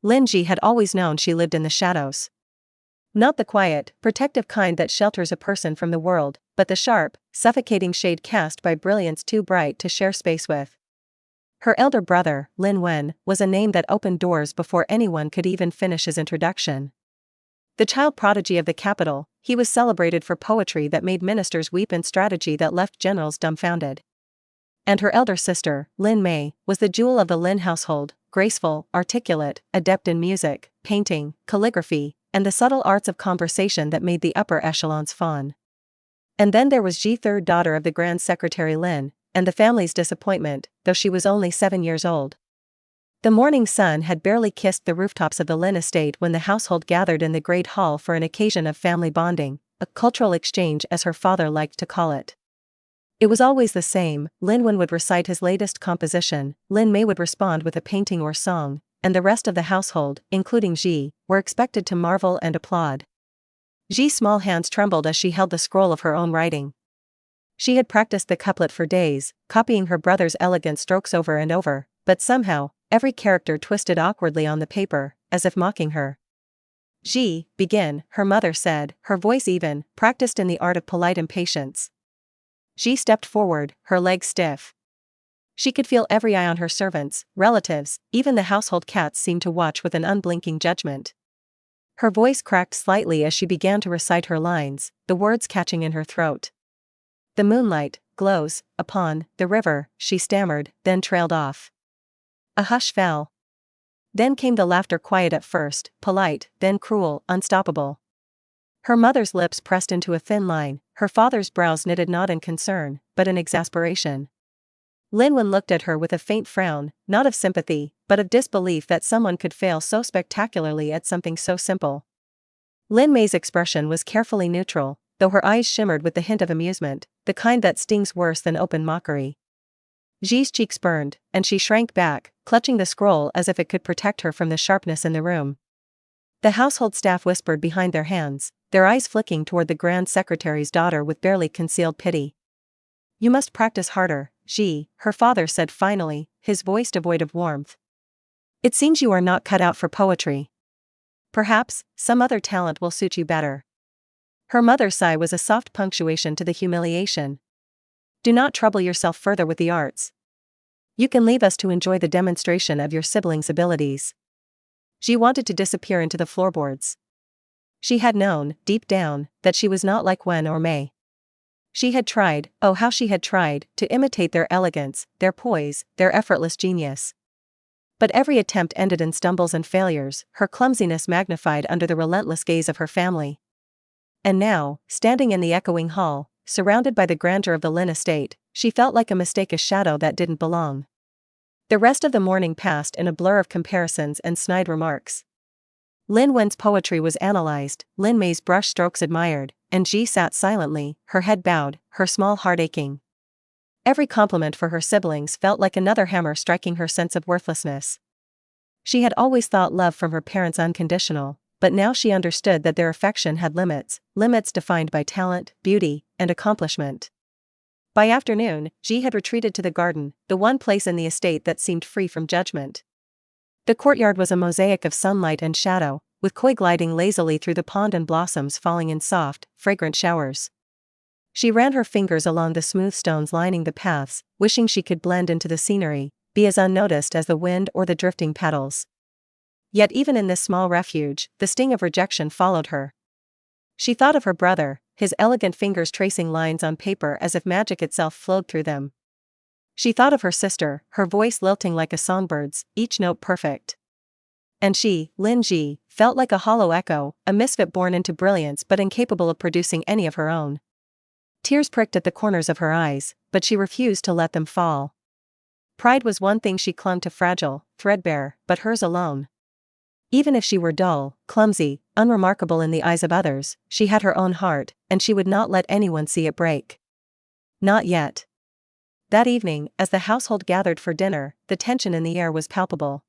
Lin Zhi had always known she lived in the shadows. Not the quiet, protective kind that shelters a person from the world, but the sharp, suffocating shade cast by brilliance too bright to share space with. Her elder brother, Lin Wen, was a name that opened doors before anyone could even finish his introduction. The child prodigy of the capital, he was celebrated for poetry that made ministers weep and strategy that left generals dumbfounded. And her elder sister, Lin Mei, was the jewel of the Lin household, graceful, articulate, adept in music, painting, calligraphy, and the subtle arts of conversation that made the upper echelons fawn. And then there was Ji, third daughter of the Grand Secretary Lin, and the family's disappointment, though she was only 7 years old. The morning sun had barely kissed the rooftops of the Lin estate when the household gathered in the great hall for an occasion of family bonding, a cultural exchange as her father liked to call it. It was always the same. Lin Wen would recite his latest composition, Lin Mei would respond with a painting or song, and the rest of the household, including Ji, were expected to marvel and applaud. Ji's small hands trembled as she held the scroll of her own writing. She had practiced the couplet for days, copying her brother's elegant strokes over and over, but somehow, every character twisted awkwardly on the paper, as if mocking her. Ji, begin, her mother said, her voice even, practiced in the art of polite impatience. Ji stepped forward, her legs stiff. She could feel every eye on her servants, relatives, even the household cats seemed to watch with an unblinking judgment. Her voice cracked slightly as she began to recite her lines, the words catching in her throat. The moonlight glows upon the river, she stammered, then trailed off. A hush fell. Then came the laughter, quiet at first, polite, then cruel, unstoppable. Her mother's lips pressed into a thin line, her father's brows knitted not in concern, but in exasperation. Lin Wen looked at her with a faint frown, not of sympathy, but of disbelief that someone could fail so spectacularly at something so simple. Lin Mei's expression was carefully neutral, though her eyes shimmered with the hint of amusement, the kind that stings worse than open mockery. Ji's cheeks burned, and she shrank back, clutching the scroll as if it could protect her from the sharpness in the room. The household staff whispered behind their hands, their eyes flicking toward the Grand Secretary's daughter with barely concealed pity. You must practice harder, Ji, her father said finally, his voice devoid of warmth. It seems you are not cut out for poetry. Perhaps, some other talent will suit you better. Her mother's sigh was a soft punctuation to the humiliation. Do not trouble yourself further with the arts. You can leave us to enjoy the demonstration of your siblings' abilities. Ji wanted to disappear into the floorboards. She had known, deep down, that she was not like Wen or Mei. She had tried, oh how she had tried, to imitate their elegance, their poise, their effortless genius. But every attempt ended in stumbles and failures, her clumsiness magnified under the relentless gaze of her family. And now, standing in the echoing hall, surrounded by the grandeur of the Lin estate, she felt like a mistake, a shadow that didn't belong. The rest of the morning passed in a blur of comparisons and snide remarks. Lin Wen's poetry was analyzed, Lin Mei's brush strokes admired, and Ji sat silently, her head bowed, her small heart aching. Every compliment for her siblings felt like another hammer striking her sense of worthlessness. She had always thought love from her parents unconditional, but now she understood that their affection had limits, limits defined by talent, beauty, and accomplishment. By afternoon, Ji had retreated to the garden, the one place in the estate that seemed free from judgment. The courtyard was a mosaic of sunlight and shadow, with koi gliding lazily through the pond and blossoms falling in soft, fragrant showers. She ran her fingers along the smooth stones lining the paths, wishing she could blend into the scenery, be as unnoticed as the wind or the drifting petals. Yet even in this small refuge, the sting of rejection followed her. She thought of her brother, his elegant fingers tracing lines on paper as if magic itself flowed through them. She thought of her sister, her voice lilting like a songbird's, each note perfect. And she, Lin Zhi, felt like a hollow echo, a misfit born into brilliance but incapable of producing any of her own. Tears pricked at the corners of her eyes, but she refused to let them fall. Pride was one thing she clung to, fragile, threadbare, but hers alone. Even if she were dull, clumsy, unremarkable in the eyes of others, she had her own heart, and she would not let anyone see it break. Not yet. That evening, as the household gathered for dinner, the tension in the air was palpable.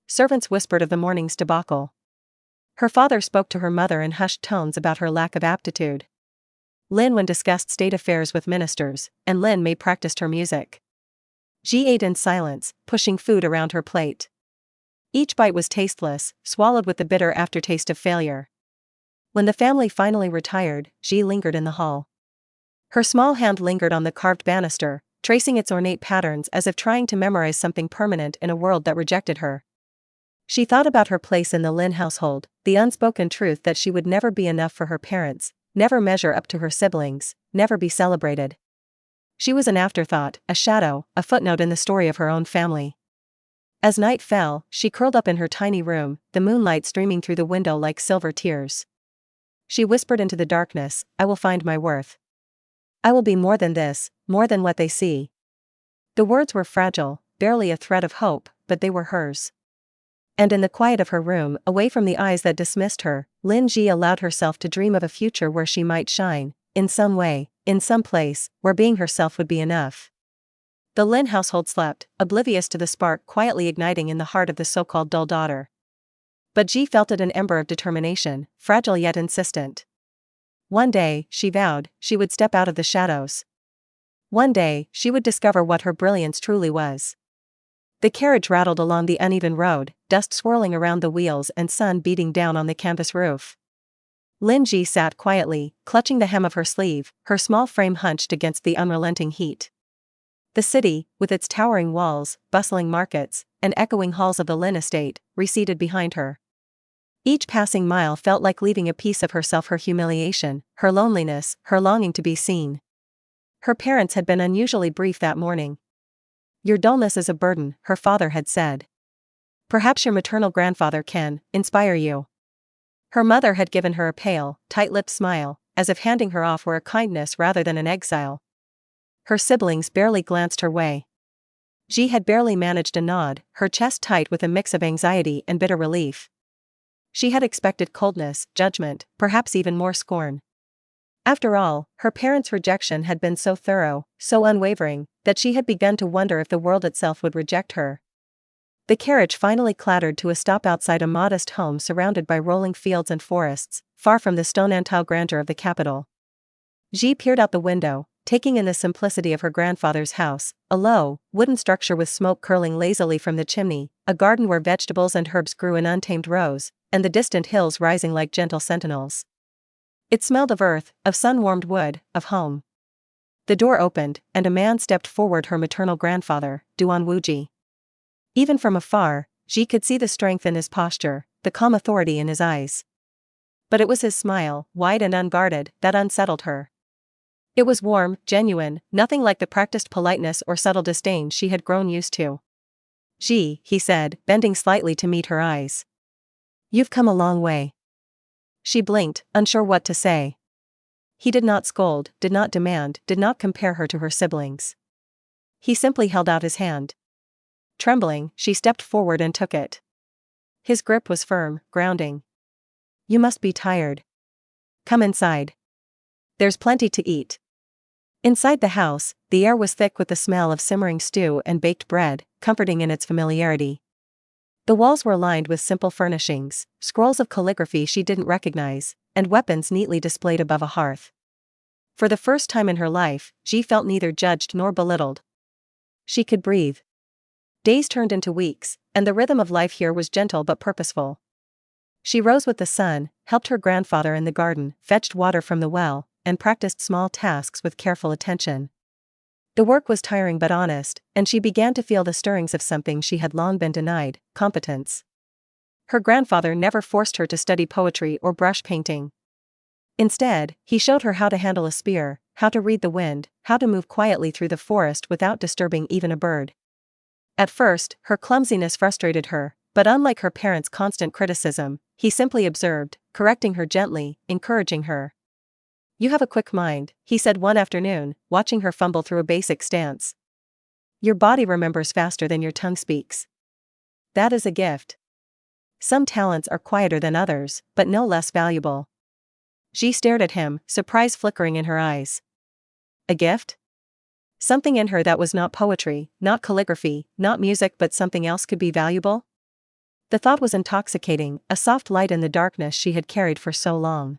Servants whispered of the morning's debacle. Her father spoke to her mother in hushed tones about her lack of aptitude. Lin Wen discussed state affairs with ministers, and Lin Mei practiced her music. Ji ate in silence, pushing food around her plate. Each bite was tasteless, swallowed with the bitter aftertaste of failure. When the family finally retired, Zhi lingered in the hall. Her small hand lingered on the carved banister, tracing its ornate patterns as if trying to memorize something permanent in a world that rejected her. She thought about her place in the Lin household, the unspoken truth that she would never be enough for her parents, never measure up to her siblings, never be celebrated. She was an afterthought, a shadow, a footnote in the story of her own family. As night fell, she curled up in her tiny room, the moonlight streaming through the window like silver tears. She whispered into the darkness, "I will find my worth. I will be more than this, more than what they see." The words were fragile, barely a thread of hope, but they were hers. And in the quiet of her room, away from the eyes that dismissed her, Lin Zhi allowed herself to dream of a future where she might shine, in some way, in some place, where being herself would be enough. The Lin household slept, oblivious to the spark quietly igniting in the heart of the so-called dull daughter. But Zhi felt it, an ember of determination, fragile yet insistent. One day, she vowed, she would step out of the shadows. One day, she would discover what her brilliance truly was. The carriage rattled along the uneven road, dust swirling around the wheels and sun beating down on the canvas roof. Lin Zhi sat quietly, clutching the hem of her sleeve, her small frame hunched against the unrelenting heat. The city, with its towering walls, bustling markets, and echoing halls of the Lin estate, receded behind her. Each passing mile felt like leaving a piece of herself, her humiliation, her loneliness, her longing to be seen. Her parents had been unusually brief that morning. "Your dullness is a burden," her father had said. "Perhaps your maternal grandfather can inspire you." Her mother had given her a pale, tight-lipped smile, as if handing her off were a kindness rather than an exile. Her siblings barely glanced her way. Zhi had barely managed a nod, her chest tight with a mix of anxiety and bitter relief. She had expected coldness, judgment, perhaps even more scorn. After all, her parents' rejection had been so thorough, so unwavering, that she had begun to wonder if the world itself would reject her. The carriage finally clattered to a stop outside a modest home surrounded by rolling fields and forests, far from the stone-antile grandeur of the capital. Zhi peered out the window, taking in the simplicity of her grandfather's house, a low, wooden structure with smoke curling lazily from the chimney, a garden where vegetables and herbs grew in untamed rows, and the distant hills rising like gentle sentinels. It smelled of earth, of sun-warmed wood, of home. The door opened, and a man stepped forward, her maternal grandfather, Duan Wuji. Even from afar, Zhi could see the strength in his posture, the calm authority in his eyes. But it was his smile, wide and unguarded, that unsettled her. It was warm, genuine, nothing like the practiced politeness or subtle disdain she had grown used to. "Zhi," he said, bending slightly to meet her eyes. "You've come a long way." She blinked, unsure what to say. He did not scold, did not demand, did not compare her to her siblings. He simply held out his hand. Trembling, she stepped forward and took it. His grip was firm, grounding. "You must be tired. Come inside. There's plenty to eat." Inside the house, the air was thick with the smell of simmering stew and baked bread, comforting in its familiarity. The walls were lined with simple furnishings, scrolls of calligraphy she didn't recognize, and weapons neatly displayed above a hearth. For the first time in her life, Zhi felt neither judged nor belittled. She could breathe. Days turned into weeks, and the rhythm of life here was gentle but purposeful. She rose with the sun, helped her grandfather in the garden, fetched water from the well, and practiced small tasks with careful attention. The work was tiring but honest, and she began to feel the stirrings of something she had long been denied: competence. Her grandfather never forced her to study poetry or brush painting. Instead, he showed her how to handle a spear, how to read the wind, how to move quietly through the forest without disturbing even a bird. At first, her clumsiness frustrated her, but unlike her parents' constant criticism, he simply observed, correcting her gently, encouraging her. "You have a quick mind," he said one afternoon, watching her fumble through a basic stance. "Your body remembers faster than your tongue speaks. That is a gift. Some talents are quieter than others, but no less valuable." She stared at him, surprise flickering in her eyes. A gift? Something in her that was not poetry, not calligraphy, not music, but something else could be valuable? The thought was intoxicating, a soft light in the darkness she had carried for so long.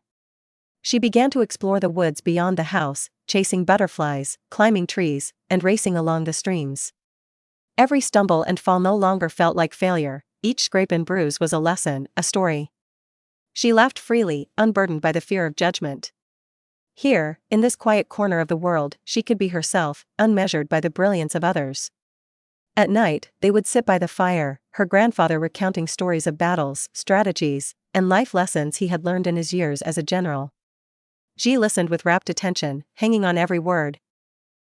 She began to explore the woods beyond the house, chasing butterflies, climbing trees, and racing along the streams. Every stumble and fall no longer felt like failure, each scrape and bruise was a lesson, a story. She laughed freely, unburdened by the fear of judgment. Here, in this quiet corner of the world, she could be herself, unmeasured by the brilliance of others. At night, they would sit by the fire, her grandfather recounting stories of battles, strategies, and life lessons he had learned in his years as a general. Zhi listened with rapt attention, hanging on every word.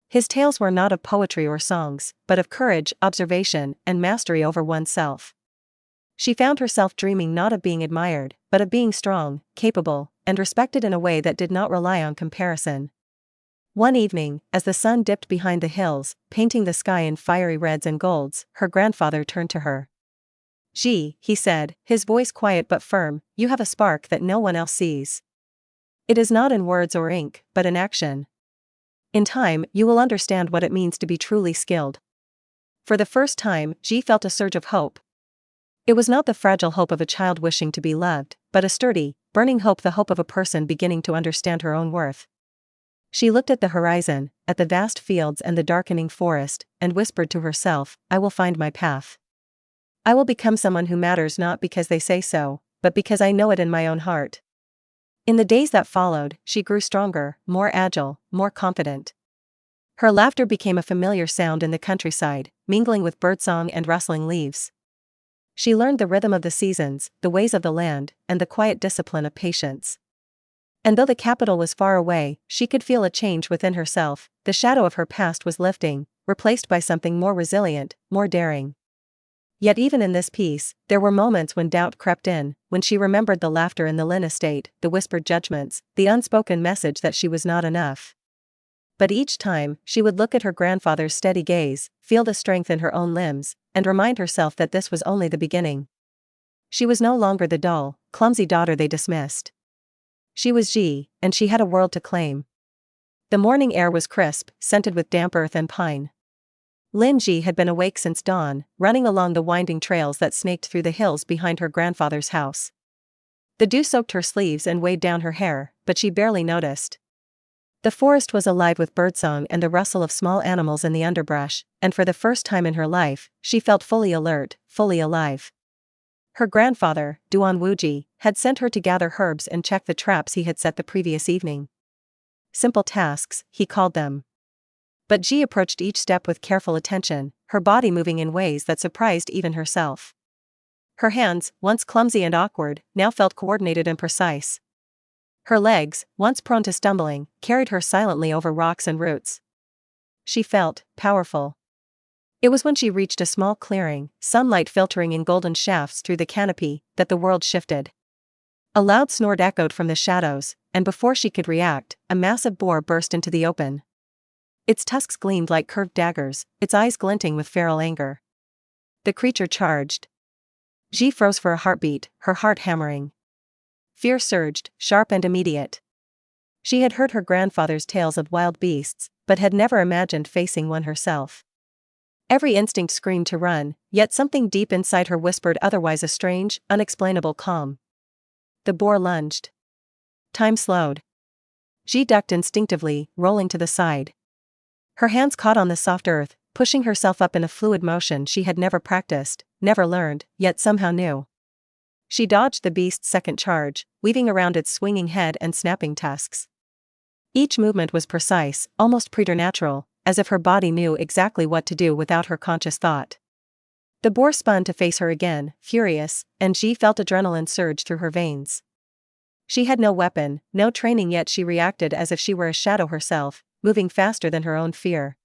His tales were not of poetry or songs, but of courage, observation, and mastery over oneself. She found herself dreaming not of being admired, but of being strong, capable, and respected in a way that did not rely on comparison. One evening, as the sun dipped behind the hills, painting the sky in fiery reds and golds, her grandfather turned to her. "Zhi," he said, his voice quiet but firm, "you have a spark that no one else sees. It is not in words or ink, but in action. In time, you will understand what it means to be truly skilled." For the first time, Zhi felt a surge of hope. It was not the fragile hope of a child wishing to be loved, but a sturdy, burning hope, the hope of a person beginning to understand her own worth. She looked at the horizon, at the vast fields and the darkening forest, and whispered to herself, "I will find my path. I will become someone who matters not because they say so, but because I know it in my own heart." In the days that followed, she grew stronger, more agile, more confident. Her laughter became a familiar sound in the countryside, mingling with birdsong and rustling leaves. She learned the rhythm of the seasons, the ways of the land, and the quiet discipline of patience. And though the capital was far away, she could feel a change within herself. The shadow of her past was lifting, replaced by something more resilient, more daring. Yet even in this peace, there were moments when doubt crept in, when she remembered the laughter in the Lin estate, the whispered judgments, the unspoken message that she was not enough. But each time, she would look at her grandfather's steady gaze, feel the strength in her own limbs, and remind herself that this was only the beginning. She was no longer the dull, clumsy daughter they dismissed. She was Zhi, and she had a world to claim. The morning air was crisp, scented with damp earth and pine. Lin Zhi had been awake since dawn, running along the winding trails that snaked through the hills behind her grandfather's house. The dew soaked her sleeves and weighed down her hair, but she barely noticed. The forest was alive with birdsong and the rustle of small animals in the underbrush, and for the first time in her life, she felt fully alert, fully alive. Her grandfather, Duan Wuji, had sent her to gather herbs and check the traps he had set the previous evening. Simple tasks, he called them. But Zhi approached each step with careful attention, her body moving in ways that surprised even herself. Her hands, once clumsy and awkward, now felt coordinated and precise. Her legs, once prone to stumbling, carried her silently over rocks and roots. She felt powerful. It was when she reached a small clearing, sunlight filtering in golden shafts through the canopy, that the world shifted. A loud snort echoed from the shadows, and before she could react, a massive boar burst into the open. Its tusks gleamed like curved daggers, its eyes glinting with feral anger. The creature charged. Zhi froze for a heartbeat, her heart hammering. Fear surged, sharp and immediate. She had heard her grandfather's tales of wild beasts, but had never imagined facing one herself. Every instinct screamed to run, yet something deep inside her whispered otherwise, a strange, unexplainable calm. The boar lunged. Time slowed. Zhi ducked instinctively, rolling to the side. Her hands caught on the soft earth, pushing herself up in a fluid motion she had never practiced, never learned, yet somehow knew. She dodged the beast's second charge, weaving around its swinging head and snapping tusks. Each movement was precise, almost preternatural, as if her body knew exactly what to do without her conscious thought. The boar spun to face her again, furious, and Zhi felt adrenaline surge through her veins. She had no weapon, no training, yet she reacted as if she were a shadow herself, moving faster than her own fear.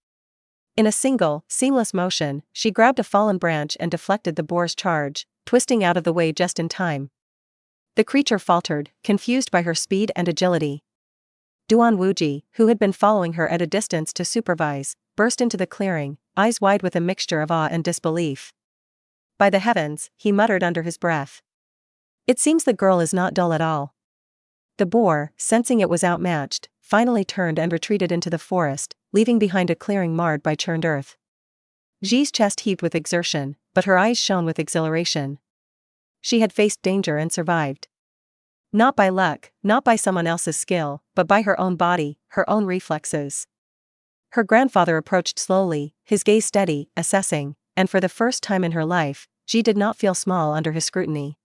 In a single, seamless motion, she grabbed a fallen branch and deflected the boar's charge, twisting out of the way just in time. The creature faltered, confused by her speed and agility. Duan Wuji, who had been following her at a distance to supervise, burst into the clearing, eyes wide with a mixture of awe and disbelief. "By the heavens," he muttered under his breath. "It seems the girl is not dull at all." The boar, sensing it was outmatched, finally turned and retreated into the forest, leaving behind a clearing marred by churned earth. Zhi's chest heaved with exertion, but her eyes shone with exhilaration. She had faced danger and survived. Not by luck, not by someone else's skill, but by her own body, her own reflexes. Her grandfather approached slowly, his gaze steady, assessing, and for the first time in her life, Zhi did not feel small under his scrutiny.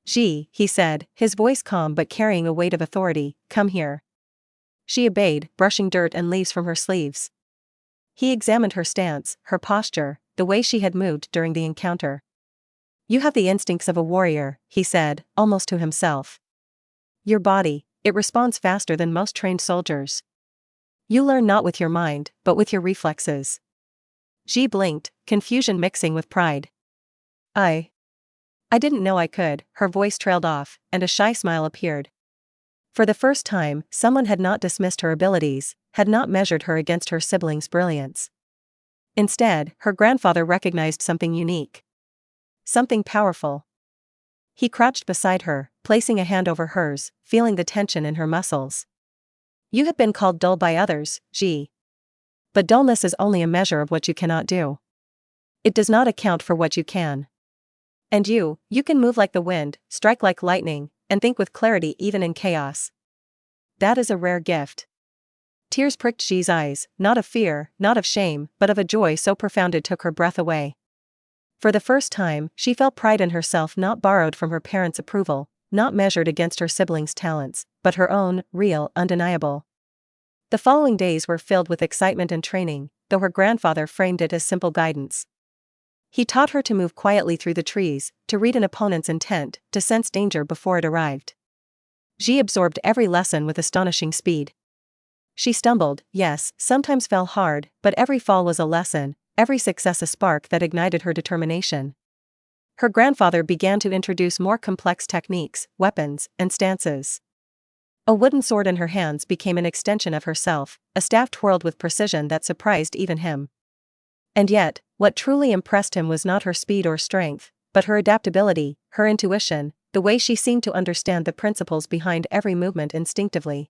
Zhi, he said, his voice calm but carrying a weight of authority, come here. She obeyed, brushing dirt and leaves from her sleeves. He examined her stance, her posture, the way she had moved during the encounter. You have the instincts of a warrior, he said, almost to himself. Your body, it responds faster than most trained soldiers. You learn not with your mind, but with your reflexes. Zhi blinked, confusion mixing with pride. I didn't know I could, her voice trailed off, and a shy smile appeared. For the first time, someone had not dismissed her abilities, had not measured her against her siblings' brilliance. Instead, her grandfather recognized something unique. Something powerful. He crouched beside her, placing a hand over hers, feeling the tension in her muscles. You have been called dull by others, Zhi. But dullness is only a measure of what you cannot do. It does not account for what you can. And you can move like the wind, strike like lightning, and think with clarity even in chaos. That is a rare gift. Tears pricked Zhi's eyes, not of fear, not of shame, but of a joy so profound it took her breath away. For the first time, she felt pride in herself, not borrowed from her parents' approval, not measured against her siblings' talents, but her own, real, undeniable. The following days were filled with excitement and training, though her grandfather framed it as simple guidance. He taught her to move quietly through the trees, to read an opponent's intent, to sense danger before it arrived. Zhi absorbed every lesson with astonishing speed. She stumbled, yes, sometimes fell hard, but every fall was a lesson, every success a spark that ignited her determination. Her grandfather began to introduce more complex techniques, weapons, and stances. A wooden sword in her hands became an extension of herself, a staff twirled with precision that surprised even him. And yet, what truly impressed him was not her speed or strength, but her adaptability, her intuition, the way she seemed to understand the principles behind every movement instinctively.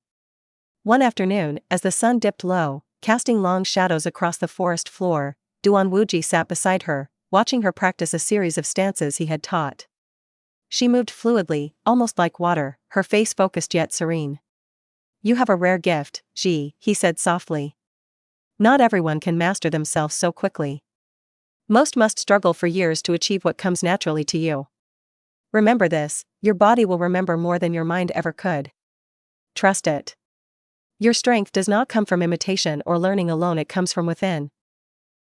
One afternoon, as the sun dipped low, casting long shadows across the forest floor, Duanwuji sat beside her, watching her practice a series of stances he had taught. She moved fluidly, almost like water, her face focused yet serene. You have a rare gift, Zhi, he said softly. Not everyone can master themselves so quickly. Most must struggle for years to achieve what comes naturally to you. Remember this, your body will remember more than your mind ever could. Trust it. Your strength does not come from imitation or learning alone, it comes from within.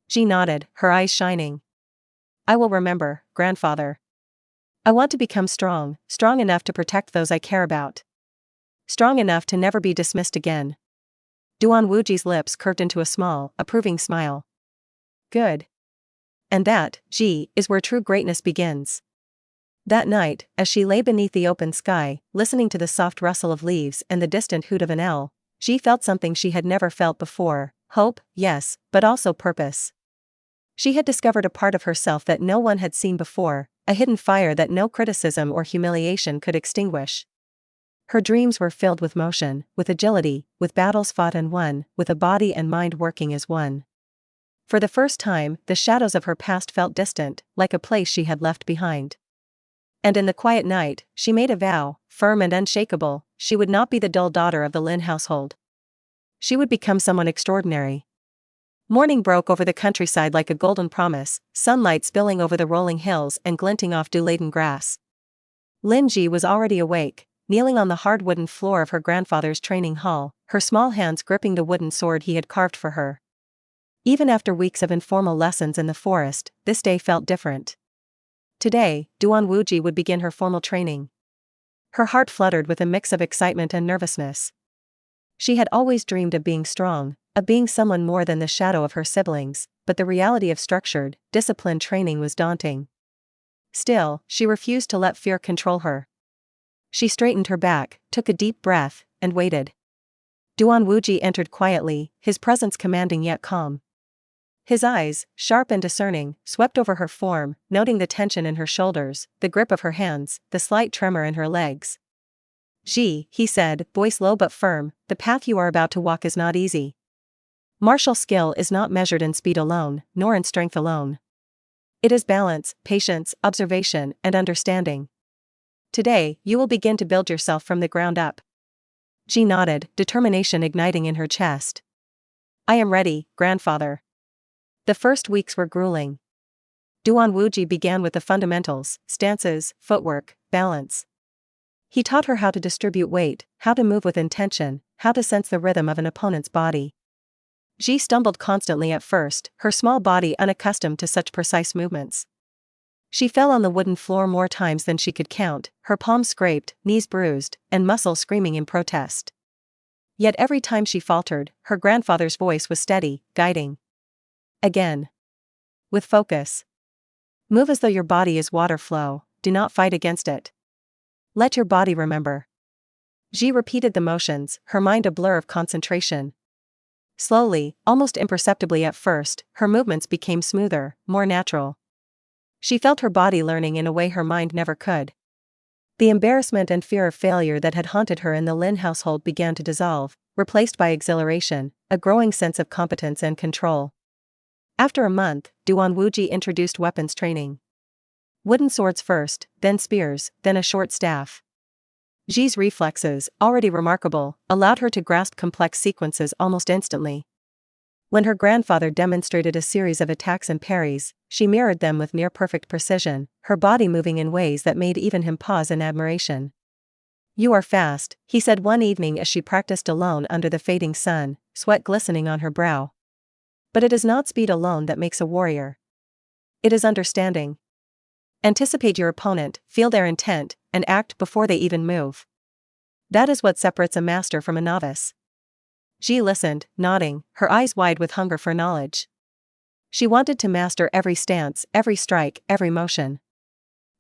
Zhi nodded, her eyes shining. I will remember, grandfather. I want to become strong, strong enough to protect those I care about. Strong enough to never be dismissed again. Duanwuji's lips curved into a small, approving smile. Good. And that, Zhi, is where true greatness begins. That night, as she lay beneath the open sky, listening to the soft rustle of leaves and the distant hoot of an owl, Zhi felt something she had never felt before, hope, yes, but also purpose. She had discovered a part of herself that no one had seen before, a hidden fire that no criticism or humiliation could extinguish. Her dreams were filled with motion, with agility, with battles fought and won, with a body and mind working as one. For the first time, the shadows of her past felt distant, like a place she had left behind. And in the quiet night, she made a vow, firm and unshakable, she would not be the dull daughter of the Lin household. She would become someone extraordinary. Morning broke over the countryside like a golden promise, sunlight spilling over the rolling hills and glinting off dew-laden grass. Lin Zhi was already awake, kneeling on the hard wooden floor of her grandfather's training hall, her small hands gripping the wooden sword he had carved for her. Even after weeks of informal lessons in the forest, this day felt different. Today, Duanwuji would begin her formal training. Her heart fluttered with a mix of excitement and nervousness. She had always dreamed of being strong, of being someone more than the shadow of her siblings, but the reality of structured, disciplined training was daunting. Still, she refused to let fear control her. She straightened her back, took a deep breath, and waited. Duanwuji entered quietly, his presence commanding yet calm. His eyes, sharp and discerning, swept over her form, noting the tension in her shoulders, the grip of her hands, the slight tremor in her legs. Zhi, he said, voice low but firm, the path you are about to walk is not easy. Martial skill is not measured in speed alone, nor in strength alone. It is balance, patience, observation, and understanding. Today, you will begin to build yourself from the ground up. Zhi nodded, determination igniting in her chest. I am ready, grandfather. The first weeks were grueling. Duan Wuji began with the fundamentals: stances, footwork, balance. He taught her how to distribute weight, how to move with intention, how to sense the rhythm of an opponent's body. Zhi stumbled constantly at first, her small body unaccustomed to such precise movements. She fell on the wooden floor more times than she could count, her palms scraped, knees bruised, and muscles screaming in protest. Yet every time she faltered, her grandfather's voice was steady, guiding. Again. With focus. Move as though your body is water flow, do not fight against it. Let your body remember. Zhi repeated the motions, her mind a blur of concentration. Slowly, almost imperceptibly at first, her movements became smoother, more natural. She felt her body learning in a way her mind never could. The embarrassment and fear of failure that had haunted her in the Lin household began to dissolve, replaced by exhilaration, a growing sense of competence and control. After a month, Duan Wuji introduced weapons training. Wooden swords first, then spears, then a short staff. Zhi's reflexes, already remarkable, allowed her to grasp complex sequences almost instantly. When her grandfather demonstrated a series of attacks and parries, she mirrored them with near-perfect precision, her body moving in ways that made even him pause in admiration. "You are fast," he said one evening as she practiced alone under the fading sun, sweat glistening on her brow. "But it is not speed alone that makes a warrior. It is understanding. Anticipate your opponent, feel their intent, and act before they even move. That is what separates a master from a novice." Zhi listened, nodding, her eyes wide with hunger for knowledge. She wanted to master every stance, every strike, every motion.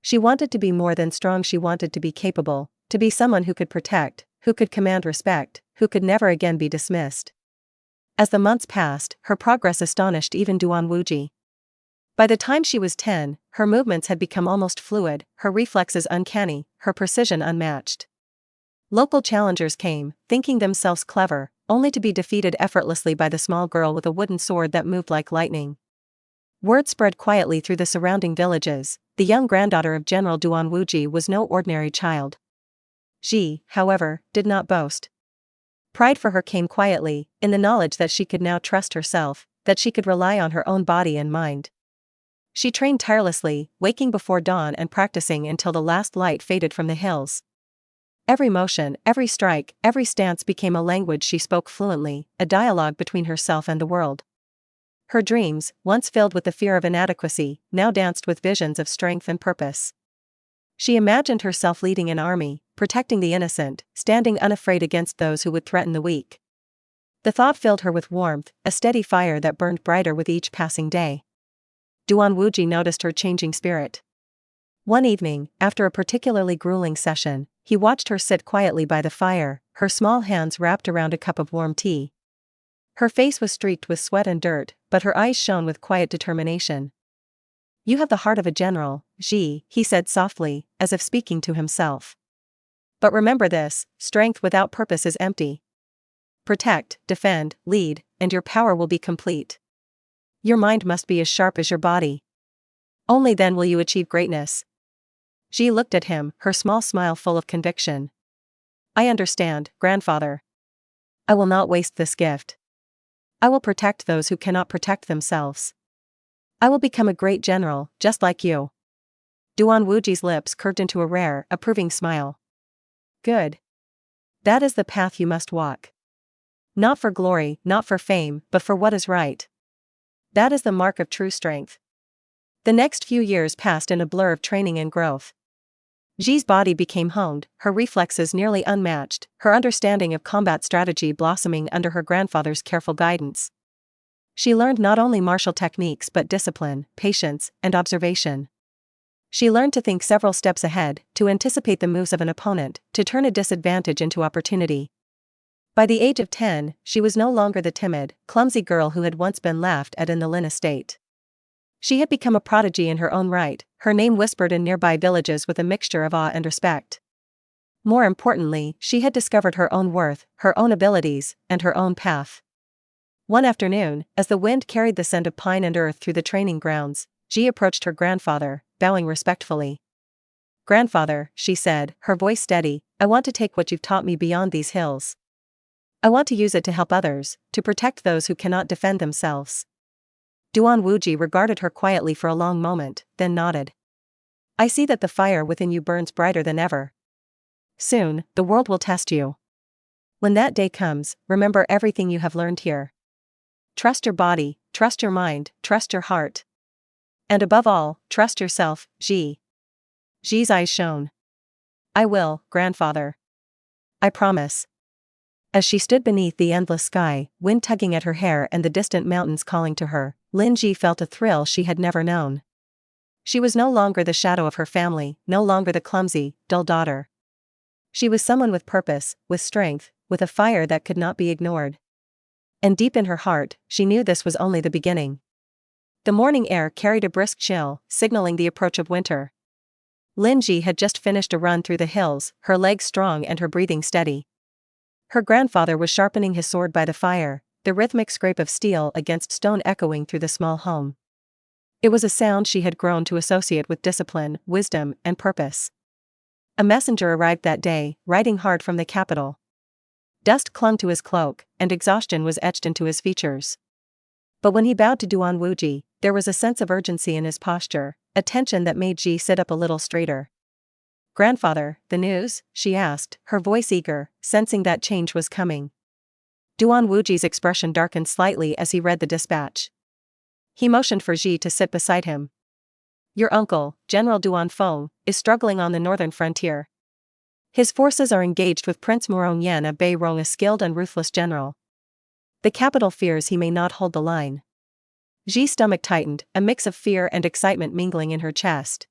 She wanted to be more than strong, she wanted to be capable, to be someone who could protect, who could command respect, who could never again be dismissed. As the months passed, her progress astonished even Duan Wuji. By the time she was 10, her movements had become almost fluid, her reflexes uncanny, her precision unmatched. Local challengers came, thinking themselves clever, only to be defeated effortlessly by the small girl with a wooden sword that moved like lightning. Word spread quietly through the surrounding villages: the young granddaughter of General Duan Wuji was no ordinary child. Zhi, however, did not boast. Pride for her came quietly, in the knowledge that she could now trust herself, that she could rely on her own body and mind. She trained tirelessly, waking before dawn and practicing until the last light faded from the hills. Every motion, every strike, every stance became a language she spoke fluently, a dialogue between herself and the world. Her dreams, once filled with the fear of inadequacy, now danced with visions of strength and purpose. She imagined herself leading an army, protecting the innocent, standing unafraid against those who would threaten the weak. The thought filled her with warmth, a steady fire that burned brighter with each passing day. Duan Wuji noticed her changing spirit. One evening, after a particularly grueling session, he watched her sit quietly by the fire, her small hands wrapped around a cup of warm tea. Her face was streaked with sweat and dirt, but her eyes shone with quiet determination. "You have the heart of a general, Zhi," he said softly, as if speaking to himself. "But remember this: strength without purpose is empty. Protect, defend, lead, and your power will be complete. Your mind must be as sharp as your body. Only then will you achieve greatness." Zhi looked at him, her small smile full of conviction. "I understand, grandfather. I will not waste this gift. I will protect those who cannot protect themselves. I will become a great general, just like you." Duan Wuji's lips curved into a rare, approving smile. "Good. That is the path you must walk. Not for glory, not for fame, but for what is right. That is the mark of true strength." The next few years passed in a blur of training and growth. Zhi's body became honed, her reflexes nearly unmatched, her understanding of combat strategy blossoming under her grandfather's careful guidance. She learned not only martial techniques but discipline, patience, and observation. She learned to think several steps ahead, to anticipate the moves of an opponent, to turn a disadvantage into opportunity. By the age of 10, she was no longer the timid, clumsy girl who had once been laughed at in the Lin estate. She had become a prodigy in her own right, her name whispered in nearby villages with a mixture of awe and respect. More importantly, she had discovered her own worth, her own abilities, and her own path. One afternoon, as the wind carried the scent of pine and earth through the training grounds, Zhi approached her grandfather, bowing respectfully. "Grandfather," she said, her voice steady, "I want to take what you've taught me beyond these hills. I want to use it to help others, to protect those who cannot defend themselves." Duan Wuji regarded her quietly for a long moment, then nodded. I see that the fire within you burns brighter than ever. Soon, the world will test you. When that day comes, remember everything you have learned here. Trust your body, trust your mind, trust your heart. And above all, trust yourself, Zhi. Zhi's eyes shone. I will, grandfather. I promise. As she stood beneath the endless sky, wind tugging at her hair and the distant mountains calling to her, Lin Zhi felt a thrill she had never known. She was no longer the shadow of her family, no longer the clumsy, dull daughter. She was someone with purpose, with strength, with a fire that could not be ignored. And deep in her heart, she knew this was only the beginning. The morning air carried a brisk chill, signaling the approach of winter. Lin Zhi had just finished a run through the hills, her legs strong and her breathing steady. Her grandfather was sharpening his sword by the fire, the rhythmic scrape of steel against stone echoing through the small home. It was a sound she had grown to associate with discipline, wisdom, and purpose. A messenger arrived that day, riding hard from the capital. Dust clung to his cloak, and exhaustion was etched into his features. But when he bowed to Duan Wuji, there was a sense of urgency in his posture, a tension that made Zhi sit up a little straighter. Grandfather, the news? She asked, her voice eager, sensing that change was coming. Duan Wuji's expression darkened slightly as he read the dispatch. He motioned for Zhi to sit beside him. Your uncle, General Duan Feng, is struggling on the northern frontier. His forces are engaged with Prince Muronyan of Beirong, a skilled and ruthless general. The capital fears he may not hold the line. Zhi's stomach tightened, a mix of fear and excitement mingling in her chest.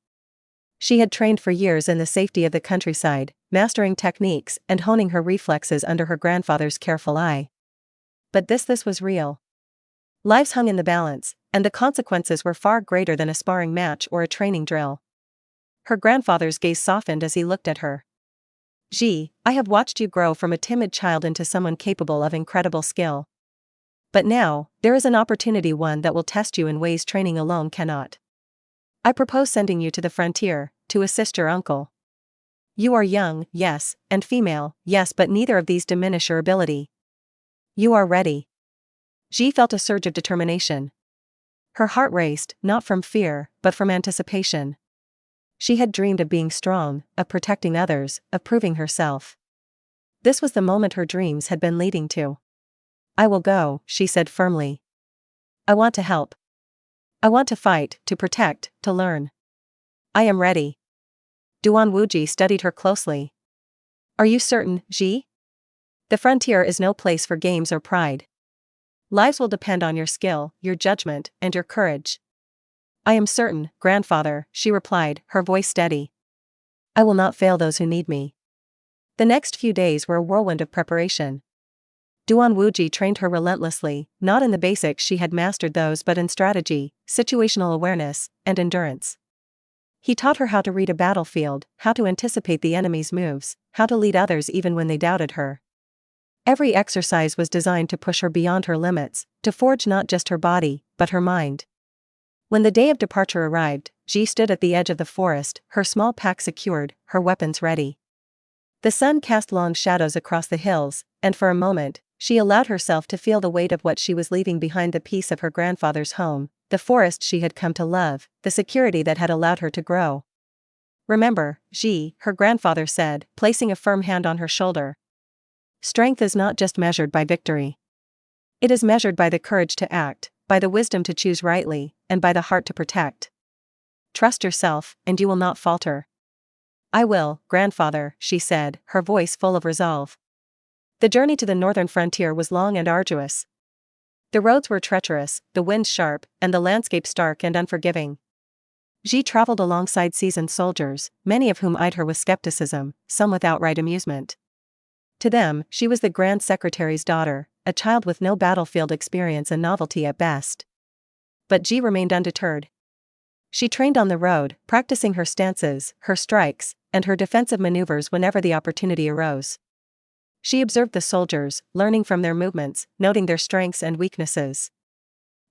She had trained for years in the safety of the countryside, mastering techniques and honing her reflexes under her grandfather's careful eye. But this was real. Lives hung in the balance, and the consequences were far greater than a sparring match or a training drill. Her grandfather's gaze softened as he looked at her. Zhi, I have watched you grow from a timid child into someone capable of incredible skill. But now, there is an opportunity, one that will test you in ways training alone cannot. I propose sending you to the frontier, to assist your uncle. You are young, yes, and female, yes, but neither of these diminish your ability. You are ready. Zhi felt a surge of determination. Her heart raced, not from fear, but from anticipation. She had dreamed of being strong, of protecting others, of proving herself. This was the moment her dreams had been leading to. I will go, she said firmly. I want to help. I want to fight, to protect, to learn. I am ready. Duan Wuji studied her closely. Are you certain, Zhi? The frontier is no place for games or pride. Lives will depend on your skill, your judgment, and your courage. I am certain, grandfather, she replied, her voice steady. I will not fail those who need me. The next few days were a whirlwind of preparation. Duan Wuji trained her relentlessly, not in the basics she had mastered those but in strategy, situational awareness, and endurance. He taught her how to read a battlefield, how to anticipate the enemy's moves, how to lead others even when they doubted her. Every exercise was designed to push her beyond her limits, to forge not just her body, but her mind. When the day of departure arrived, Zhi stood at the edge of the forest, her small pack secured, her weapons ready. The sun cast long shadows across the hills, and for a moment, she allowed herself to feel the weight of what she was leaving behind, the peace of her grandfather's home, the forest she had come to love, the security that had allowed her to grow. Remember, Zhi, her grandfather said, placing a firm hand on her shoulder. Strength is not just measured by victory. It is measured by the courage to act, by the wisdom to choose rightly, and by the heart to protect. Trust yourself, and you will not falter. I will, grandfather, she said, her voice full of resolve. The journey to the northern frontier was long and arduous. The roads were treacherous, the winds sharp, and the landscape stark and unforgiving. Zhi traveled alongside seasoned soldiers, many of whom eyed her with skepticism, some with outright amusement. To them, she was the Grand Secretary's daughter, a child with no battlefield experience, a novelty at best. But Zhi remained undeterred. She trained on the road, practicing her stances, her strikes, and her defensive maneuvers whenever the opportunity arose. She observed the soldiers, learning from their movements, noting their strengths and weaknesses.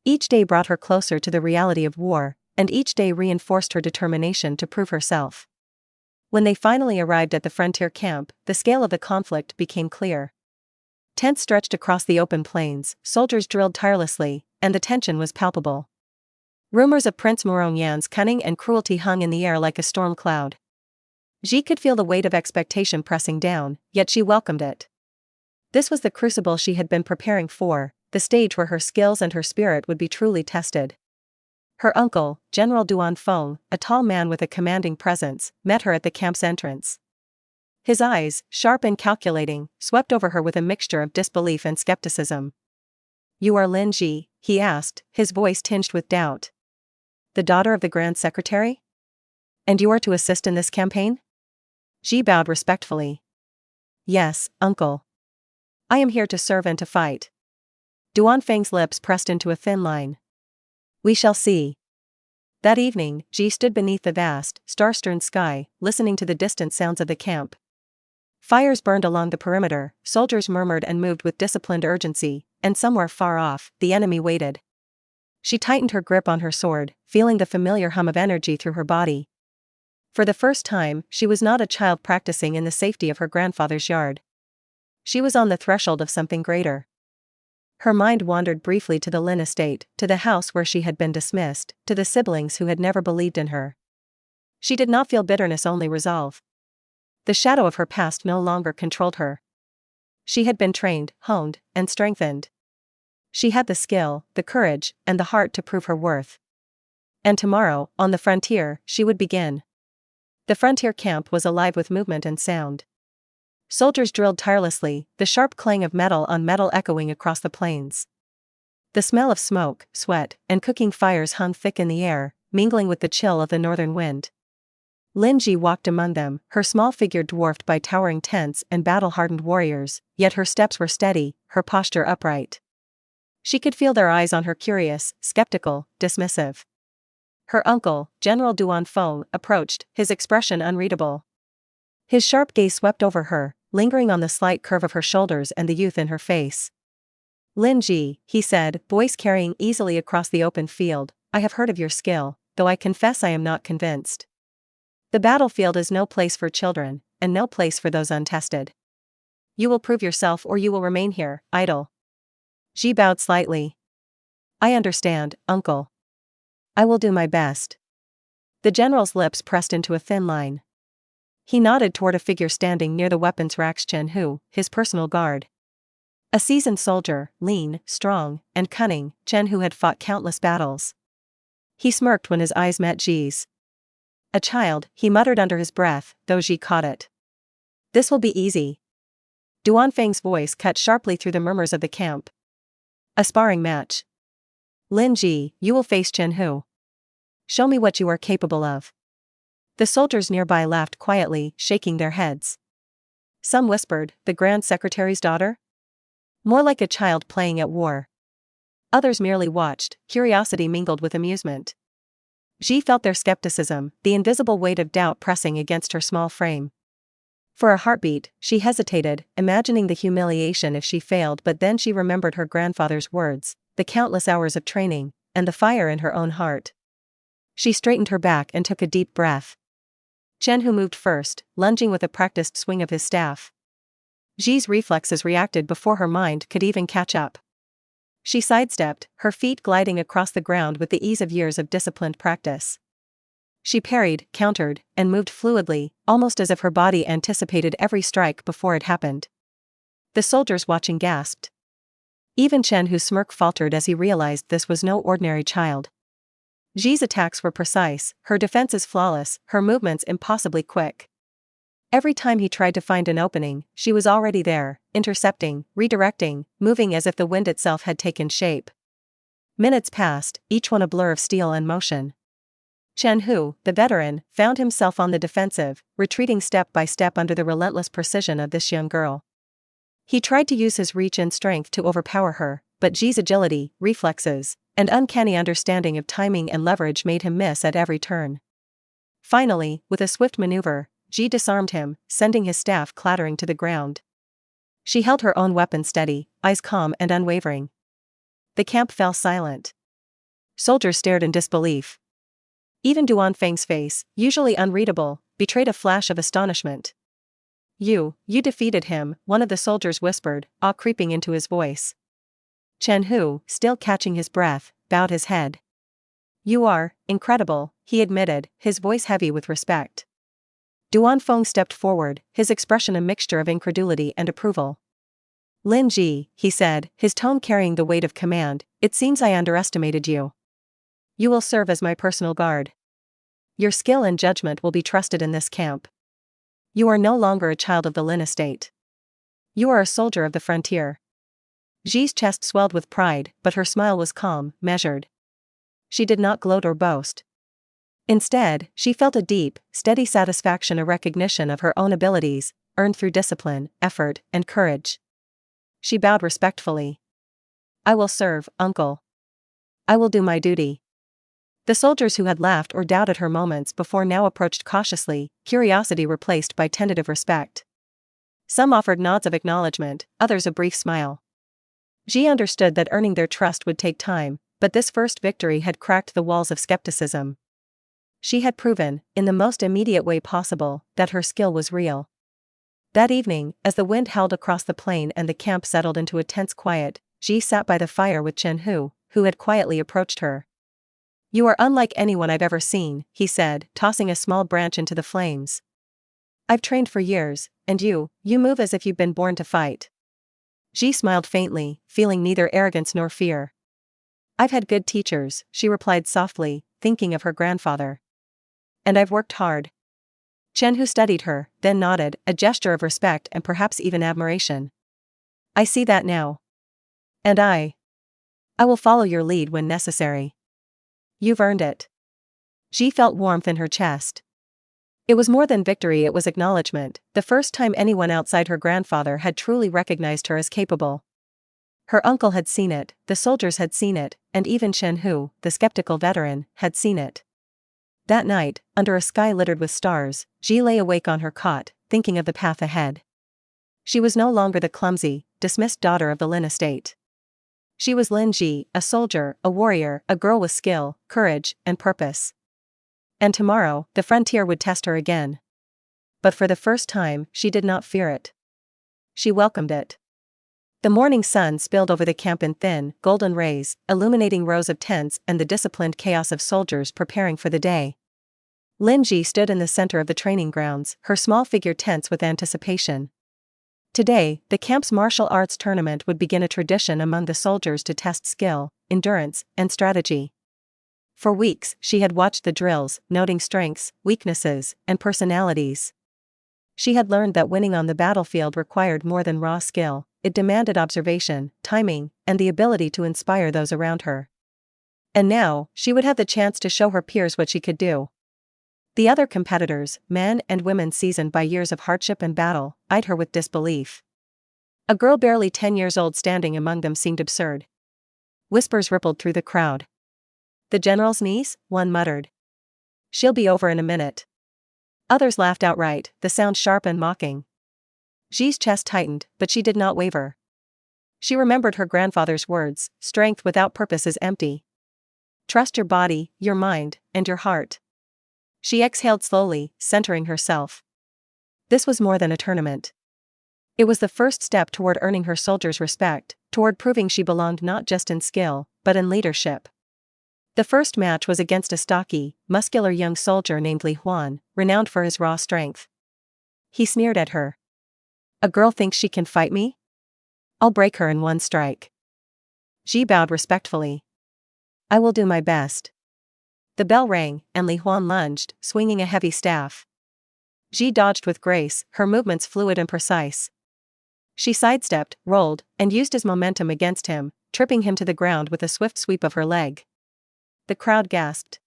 Each day brought her closer to the reality of war, and each day reinforced her determination to prove herself. When they finally arrived at the frontier camp, the scale of the conflict became clear. Tents stretched across the open plains, soldiers drilled tirelessly, and the tension was palpable. Rumors of Prince Moronyan's cunning and cruelty hung in the air like a storm cloud. Zhi could feel the weight of expectation pressing down, yet she welcomed it. This was the crucible she had been preparing for, the stage where her skills and her spirit would be truly tested. Her uncle, General Duan Feng, a tall man with a commanding presence, met her at the camp's entrance. His eyes, sharp and calculating, swept over her with a mixture of disbelief and skepticism. "You are Lin Zhi?" he asked, his voice tinged with doubt. "The daughter of the Grand Secretary? And you are to assist in this campaign?" Zhi bowed respectfully. "Yes, uncle. I am here to serve and to fight." Duan Feng's lips pressed into a thin line. "We shall see." That evening, Zhi stood beneath the vast, star-strewn sky, listening to the distant sounds of the camp. Fires burned along the perimeter, soldiers murmured and moved with disciplined urgency, and somewhere far off, the enemy waited. She tightened her grip on her sword, feeling the familiar hum of energy through her body. For the first time, she was not a child practicing in the safety of her grandfather's yard. She was on the threshold of something greater. Her mind wandered briefly to the Lin estate, to the house where she had been dismissed, to the siblings who had never believed in her. She did not feel bitterness, only resolve. The shadow of her past no longer controlled her. She had been trained, honed, and strengthened. She had the skill, the courage, and the heart to prove her worth. And tomorrow, on the frontier, she would begin. The frontier camp was alive with movement and sound. Soldiers drilled tirelessly, the sharp clang of metal on metal echoing across the plains. The smell of smoke, sweat, and cooking fires hung thick in the air, mingling with the chill of the northern wind. Lin Zhi walked among them, her small figure dwarfed by towering tents and battle-hardened warriors, yet her steps were steady, her posture upright. She could feel their eyes on her, curious, skeptical, dismissive. Her uncle, General Duan Feng, approached, his expression unreadable. His sharp gaze swept over her, lingering on the slight curve of her shoulders and the youth in her face. "Lin Zhi," he said, voice carrying easily across the open field, "I have heard of your skill, though I confess I am not convinced. The battlefield is no place for children, and no place for those untested. You will prove yourself or you will remain here, idle." Zhi bowed slightly. "I understand, uncle. I will do my best." The general's lips pressed into a thin line. He nodded toward a figure standing near the weapons racks, Chen Hu, his personal guard. A seasoned soldier, lean, strong, and cunning, Chen Hu had fought countless battles. He smirked when his eyes met Zhi's. "A child," he muttered under his breath, though Zhi caught it. "This will be easy." Duan Feng's voice cut sharply through the murmurs of the camp. "A sparring match. Lin Zhi, you will face Chen Hu. Show me what you are capable of." The soldiers nearby laughed quietly, shaking their heads. Some whispered, "The Grand Secretary's daughter? More like a child playing at war." Others merely watched, curiosity mingled with amusement. Zhi felt their skepticism, the invisible weight of doubt pressing against her small frame. For a heartbeat, she hesitated, imagining the humiliation if she failed, but then she remembered her grandfather's words, the countless hours of training, and the fire in her own heart. She straightened her back and took a deep breath. Chen Hu moved first, lunging with a practiced swing of his staff. Zhi's reflexes reacted before her mind could even catch up. She sidestepped, her feet gliding across the ground with the ease of years of disciplined practice. She parried, countered, and moved fluidly, almost as if her body anticipated every strike before it happened. The soldiers watching gasped. Even Chen Hu's smirk faltered as he realized this was no ordinary child. Zhi's attacks were precise, her defenses flawless, her movements impossibly quick. Every time he tried to find an opening, she was already there, intercepting, redirecting, moving as if the wind itself had taken shape. Minutes passed, each one a blur of steel and motion. Chen Hu, the veteran, found himself on the defensive, retreating step by step under the relentless precision of this young girl. He tried to use his reach and strength to overpower her, but Zhi's agility, reflexes, and uncanny understanding of timing and leverage made him miss at every turn. Finally, with a swift maneuver, Zhi disarmed him, sending his staff clattering to the ground. She held her own weapon steady, eyes calm and unwavering. The camp fell silent. Soldiers stared in disbelief. Even Duan Feng's face, usually unreadable, betrayed a flash of astonishment. You defeated him," one of the soldiers whispered, awe creeping into his voice. Chen Hu, still catching his breath, bowed his head. You are incredible, he admitted, his voice heavy with respect. Duan Feng stepped forward, his expression a mixture of incredulity and approval. Lin Zhi, he said, his tone carrying the weight of command, it seems I underestimated you. You will serve as my personal guard. Your skill and judgment will be trusted in this camp. You are no longer a child of the Lin estate. You are a soldier of the frontier. Zhi's chest swelled with pride, but her smile was calm, measured. She did not gloat or boast. Instead, she felt a deep, steady satisfaction, a recognition of her own abilities, earned through discipline, effort, and courage. She bowed respectfully. I will serve, uncle. I will do my duty. The soldiers who had laughed or doubted her moments before now approached cautiously, curiosity replaced by tentative respect. Some offered nods of acknowledgement, others a brief smile. Zhi understood that earning their trust would take time, but this first victory had cracked the walls of skepticism. She had proven, in the most immediate way possible, that her skill was real. That evening, as the wind howled across the plain and the camp settled into a tense quiet, Zhi sat by the fire with Chen Hu, who had quietly approached her. You are unlike anyone I've ever seen, he said, tossing a small branch into the flames. I've trained for years, and you move as if you've been born to fight. Zhi smiled faintly, feeling neither arrogance nor fear. I've had good teachers, she replied softly, thinking of her grandfather. And I've worked hard. Chen Hu studied her, then nodded, a gesture of respect and perhaps even admiration. I see that now. And I will follow your lead when necessary. You've earned it. Zhi felt warmth in her chest. It was more than victory, it was acknowledgement, the first time anyone outside her grandfather had truly recognized her as capable. Her uncle had seen it, the soldiers had seen it, and even Chen Hu, the skeptical veteran, had seen it. That night, under a sky littered with stars, Zhi lay awake on her cot, thinking of the path ahead. She was no longer the clumsy, dismissed daughter of the Lin estate. She was Lin Zhi, a soldier, a warrior, a girl with skill, courage, and purpose. And tomorrow, the frontier would test her again. But for the first time, she did not fear it. She welcomed it. The morning sun spilled over the camp in thin, golden rays, illuminating rows of tents and the disciplined chaos of soldiers preparing for the day. Lin Zhi stood in the center of the training grounds, her small figure tense with anticipation. Today, the camp's martial arts tournament would begin, a tradition among the soldiers to test skill, endurance, and strategy. For weeks, she had watched the drills, noting strengths, weaknesses, and personalities. She had learned that winning on the battlefield required more than raw skill. It demanded observation, timing, and the ability to inspire those around her. And now, she would have the chance to show her peers what she could do. The other competitors, men and women seasoned by years of hardship and battle, eyed her with disbelief. A girl barely 10 years old standing among them seemed absurd. Whispers rippled through the crowd. The general's niece, one muttered. She'll be over in a minute. Others laughed outright, the sound sharp and mocking. Zhi's chest tightened, but she did not waver. She remembered her grandfather's words, strength without purpose is empty. Trust your body, your mind, and your heart. She exhaled slowly, centering herself. This was more than a tournament. It was the first step toward earning her soldiers' respect, toward proving she belonged not just in skill, but in leadership. The first match was against a stocky, muscular young soldier named Li Huan, renowned for his raw strength. He sneered at her. A girl thinks she can fight me? I'll break her in one strike. Zhi bowed respectfully. I will do my best. The bell rang, and Li Huan lunged, swinging a heavy staff. Zhi dodged with grace, her movements fluid and precise. She sidestepped, rolled, and used his momentum against him, tripping him to the ground with a swift sweep of her leg. The crowd gasped.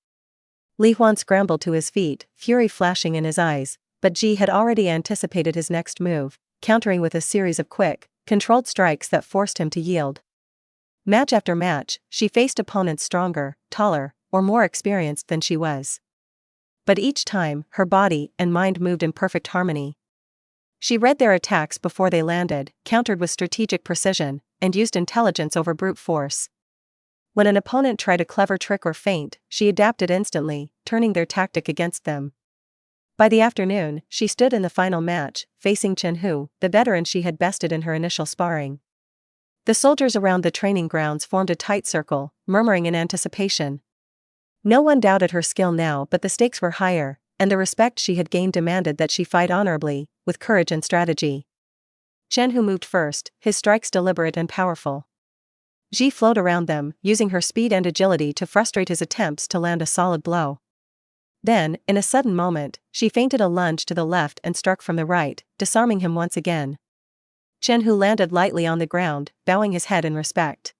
Li Huan scrambled to his feet, fury flashing in his eyes, but Zhi had already anticipated his next move, countering with a series of quick, controlled strikes that forced him to yield. Match after match, she faced opponents stronger, taller, or more experienced than she was. But each time, her body and mind moved in perfect harmony. She read their attacks before they landed, countered with strategic precision, and used intelligence over brute force. When an opponent tried a clever trick or feint, she adapted instantly, turning their tactic against them. By the afternoon, she stood in the final match, facing Chen Hu, the veteran she had bested in her initial sparring. The soldiers around the training grounds formed a tight circle, murmuring in anticipation. No one doubted her skill now, but the stakes were higher, and the respect she had gained demanded that she fight honorably, with courage and strategy. Chen Hu moved first, his strikes deliberate and powerful. Zhi flowed around them, using her speed and agility to frustrate his attempts to land a solid blow. Then, in a sudden moment, she feinted a lunge to the left and struck from the right, disarming him once again. Chen Hu landed lightly on the ground, bowing his head in respect.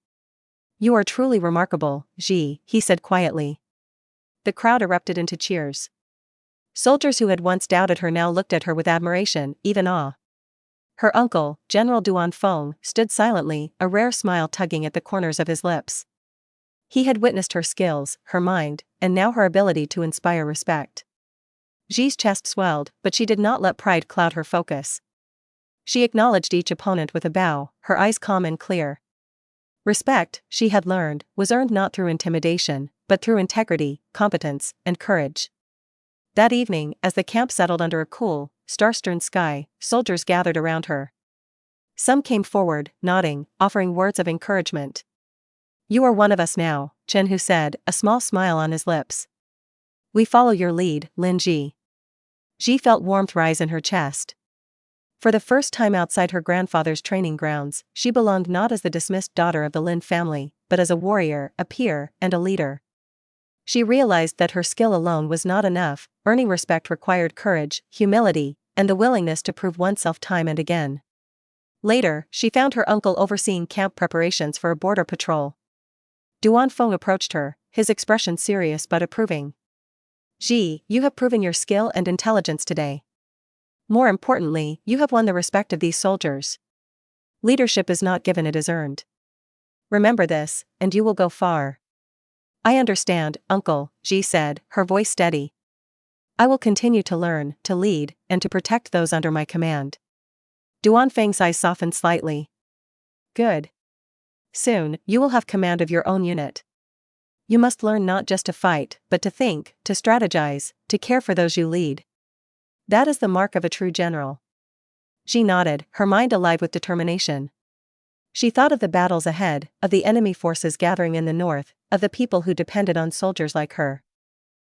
"You are truly remarkable, Zhi," he said quietly. The crowd erupted into cheers. Soldiers who had once doubted her now looked at her with admiration, even awe. Her uncle, General Duan Feng, stood silently, a rare smile tugging at the corners of his lips. He had witnessed her skills, her mind, and now her ability to inspire respect. Zhi's chest swelled, but she did not let pride cloud her focus. She acknowledged each opponent with a bow, her eyes calm and clear. Respect, she had learned, was earned not through intimidation, but through integrity, competence, and courage. That evening, as the camp settled under a cool, star-strewn sky, soldiers gathered around her. Some came forward, nodding, offering words of encouragement. "You are one of us now," Chen Hu said, a small smile on his lips. "We follow your lead, Lin Zhi." Zhi felt warmth rise in her chest. For the first time outside her grandfather's training grounds, she belonged not as the dismissed daughter of the Lin family, but as a warrior, a peer, and a leader. She realized that her skill alone was not enough, earning respect required courage, humility, and the willingness to prove oneself time and again. Later, she found her uncle overseeing camp preparations for a border patrol. Duan Feng approached her, his expression serious but approving. "Zhi, you have proven your skill and intelligence today. More importantly, you have won the respect of these soldiers. Leadership is not given, it is earned. Remember this, and you will go far." "I understand, uncle," Zhi said, her voice steady. "I will continue to learn, to lead, and to protect those under my command." Duan Feng's eyes softened slightly. "Good. Soon, you will have command of your own unit. You must learn not just to fight, but to think, to strategize, to care for those you lead. That is the mark of a true general." She nodded, her mind alive with determination. She thought of the battles ahead, of the enemy forces gathering in the north, of the people who depended on soldiers like her.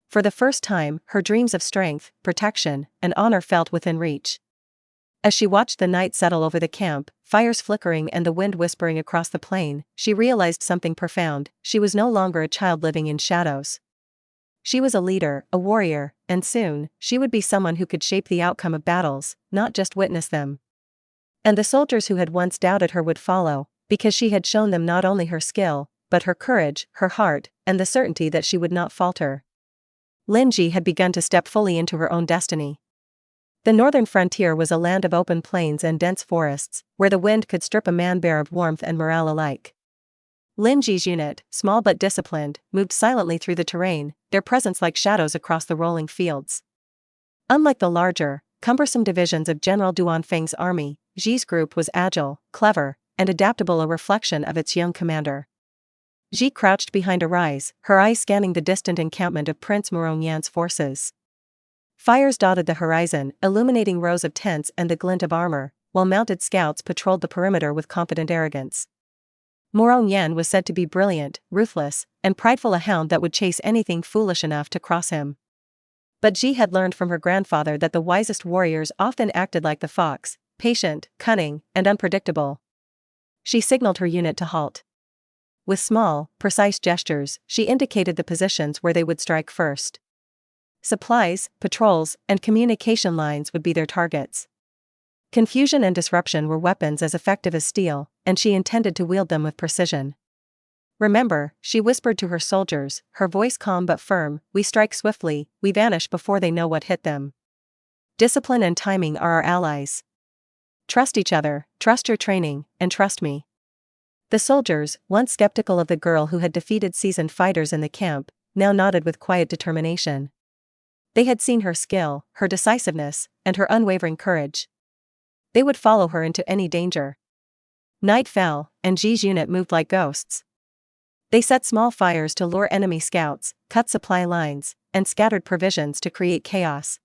For the first time, her dreams of strength, protection, and honor felt within reach. As she watched the night settle over the camp, fires flickering and the wind whispering across the plain, she realized something profound: she was no longer a child living in shadows. She was a leader, a warrior, and soon, she would be someone who could shape the outcome of battles, not just witness them. And the soldiers who had once doubted her would follow, because she had shown them not only her skill, but her courage, her heart, and the certainty that she would not falter. Lin Zhi had begun to step fully into her own destiny. The northern frontier was a land of open plains and dense forests, where the wind could strip a man bare of warmth and morale alike. Lin Zhi's unit, small but disciplined, moved silently through the terrain, their presence like shadows across the rolling fields. Unlike the larger, cumbersome divisions of General Duan Feng's army, Zhi's group was agile, clever, and adaptable, a reflection of its young commander. Zhi crouched behind a rise, her eyes scanning the distant encampment of Prince Murongyan's forces. Fires dotted the horizon, illuminating rows of tents and the glint of armor, while mounted scouts patrolled the perimeter with confident arrogance. Murongyan was said to be brilliant, ruthless, and prideful, a hound that would chase anything foolish enough to cross him. But Zhi had learned from her grandfather that the wisest warriors often acted like the fox, patient, cunning, and unpredictable. She signaled her unit to halt. With small, precise gestures, she indicated the positions where they would strike first. Supplies, patrols, and communication lines would be their targets. Confusion and disruption were weapons as effective as steel, and she intended to wield them with precision. "Remember," she whispered to her soldiers, her voice calm but firm, "we strike swiftly, we vanish before they know what hit them. Discipline and timing are our allies. Trust each other, trust your training, and trust me." The soldiers, once skeptical of the girl who had defeated seasoned fighters in the camp, now nodded with quiet determination. They had seen her skill, her decisiveness, and her unwavering courage. They would follow her into any danger. Night fell, and Zhi's unit moved like ghosts. They set small fires to lure enemy scouts, cut supply lines, and scattered provisions to create chaos.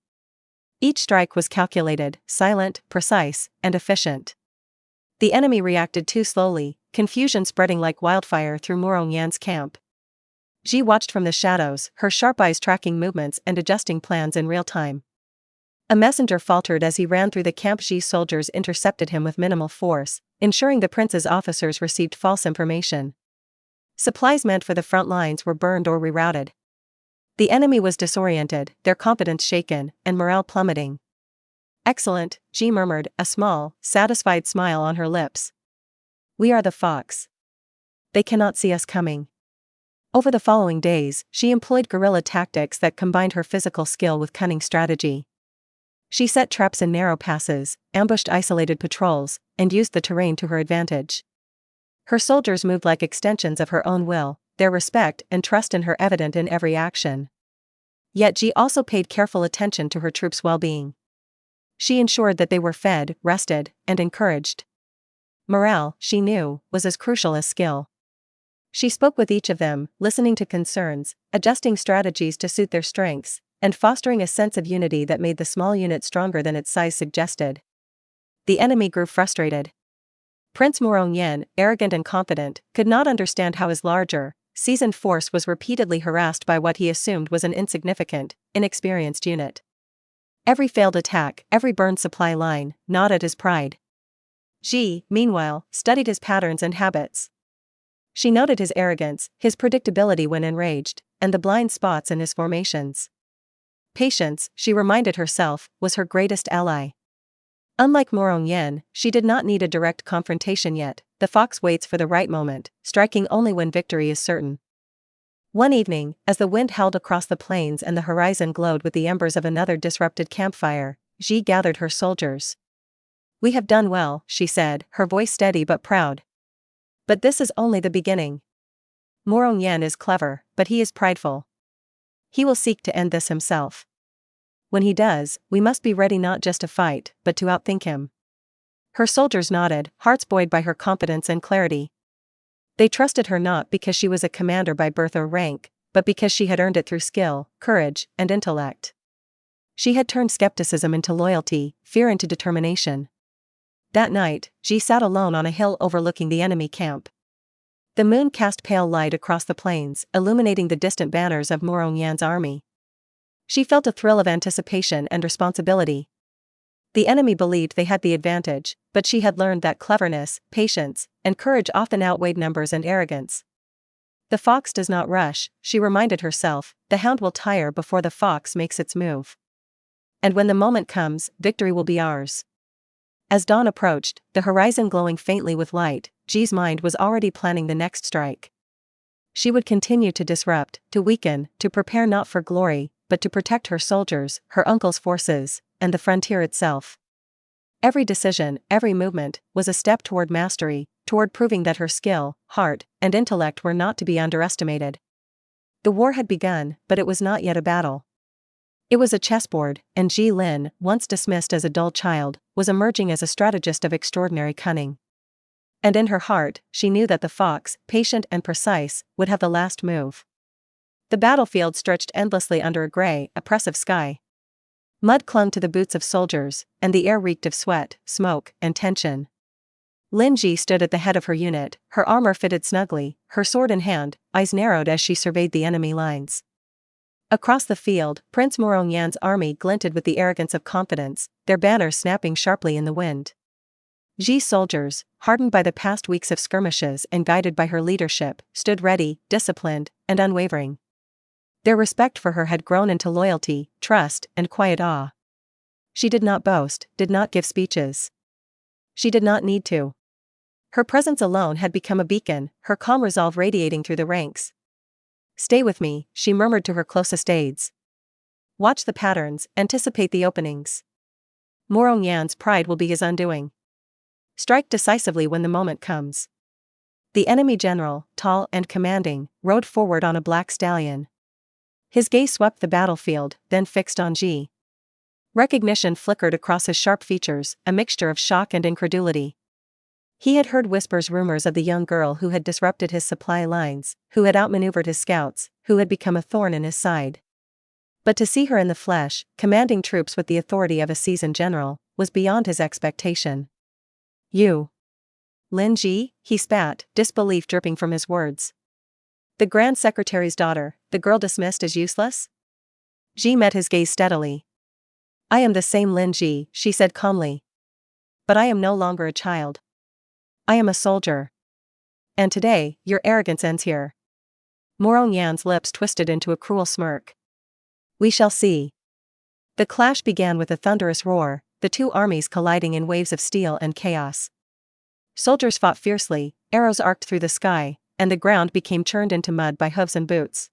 Each strike was calculated, silent, precise, and efficient. The enemy reacted too slowly, confusion spreading like wildfire through Murongyan's camp. Zhi watched from the shadows, her sharp eyes tracking movements and adjusting plans in real time. A messenger faltered as he ran through the camp. Zhi's soldiers intercepted him with minimal force, ensuring the prince's officers received false information. Supplies meant for the front lines were burned or rerouted. The enemy was disoriented, their confidence shaken, and morale plummeting. "Excellent," Zhi murmured, a small, satisfied smile on her lips. "We are the fox. They cannot see us coming." Over the following days, she employed guerrilla tactics that combined her physical skill with cunning strategy. She set traps in narrow passes, ambushed isolated patrols, and used the terrain to her advantage. Her soldiers moved like extensions of her own will, their respect and trust in her evident in every action. Yet Zhi also paid careful attention to her troops' well-being. She ensured that they were fed, rested, and encouraged. Morale, she knew, was as crucial as skill. She spoke with each of them, listening to concerns, adjusting strategies to suit their strengths, and fostering a sense of unity that made the small unit stronger than its size suggested. The enemy grew frustrated. Prince Morongyan, arrogant and confident, could not understand how his larger, seasoned force was repeatedly harassed by what he assumed was an insignificant, inexperienced unit. Every failed attack, every burned supply line, gnawed at his pride. Zhi, meanwhile, studied his patterns and habits. She noted his arrogance, his predictability when enraged, and the blind spots in his formations. Patience, she reminded herself, was her greatest ally. Unlike Morongyan, she did not need a direct confrontation yet. The fox waits for the right moment, striking only when victory is certain. One evening, as the wind howled across the plains and the horizon glowed with the embers of another disrupted campfire, Zhi gathered her soldiers. "We have done well," she said, her voice steady but proud. "But this is only the beginning. Morongyan is clever, but he is prideful. He will seek to end this himself. When he does, we must be ready not just to fight, but to outthink him." Her soldiers nodded, hearts buoyed by her confidence and clarity. They trusted her not because she was a commander by birth or rank, but because she had earned it through skill, courage, and intellect. She had turned skepticism into loyalty, fear into determination. That night, Zhi sat alone on a hill overlooking the enemy camp. The moon cast pale light across the plains, illuminating the distant banners of Morongyan's army. She felt a thrill of anticipation and responsibility. The enemy believed they had the advantage, but she had learned that cleverness, patience, and courage often outweighed numbers and arrogance. "The fox does not rush," she reminded herself, "the hound will tire before the fox makes its move. And when the moment comes, victory will be ours." As dawn approached, the horizon glowing faintly with light, Zhi's mind was already planning the next strike. She would continue to disrupt, to weaken, to prepare not for glory, but to protect her soldiers, her uncle's forces, and the frontier itself. Every decision, every movement, was a step toward mastery, toward proving that her skill, heart, and intellect were not to be underestimated. The war had begun, but it was not yet a battle. It was a chessboard, and Zhi Lin, once dismissed as a dull child, was emerging as a strategist of extraordinary cunning. And in her heart, she knew that the fox, patient and precise, would have the last move. The battlefield stretched endlessly under a gray, oppressive sky. Mud clung to the boots of soldiers, and the air reeked of sweat, smoke, and tension. Lin Zhi stood at the head of her unit, her armor fitted snugly, her sword in hand, eyes narrowed as she surveyed the enemy lines. Across the field, Prince Morongyan's army glinted with the arrogance of confidence, their banners snapping sharply in the wind. Zhi's soldiers, hardened by the past weeks of skirmishes and guided by her leadership, stood ready, disciplined, and unwavering. Their respect for her had grown into loyalty, trust, and quiet awe. She did not boast, did not give speeches. She did not need to. Her presence alone had become a beacon, her calm resolve radiating through the ranks. "Stay with me," she murmured to her closest aides. "Watch the patterns, anticipate the openings. Morongyan's pride will be his undoing. Strike decisively when the moment comes." The enemy general, tall and commanding, rode forward on a black stallion. His gaze swept the battlefield, then fixed on Zhi. Recognition flickered across his sharp features, a mixture of shock and incredulity. He had heard rumors of the young girl who had disrupted his supply lines, who had outmaneuvered his scouts, who had become a thorn in his side. But to see her in the flesh, commanding troops with the authority of a seasoned general, was beyond his expectation. "You? Lin Zhi?" he spat, disbelief dripping from his words. The Grand Secretary's daughter, the girl dismissed as useless? Zhi met his gaze steadily. I am the same Lin Zhi, she said calmly. But I am no longer a child. I am a soldier. And today, your arrogance ends here. Morong Yan's lips twisted into a cruel smirk. We shall see. The clash began with a thunderous roar, the two armies colliding in waves of steel and chaos. Soldiers fought fiercely, arrows arced through the sky, and the ground became churned into mud by hooves and boots.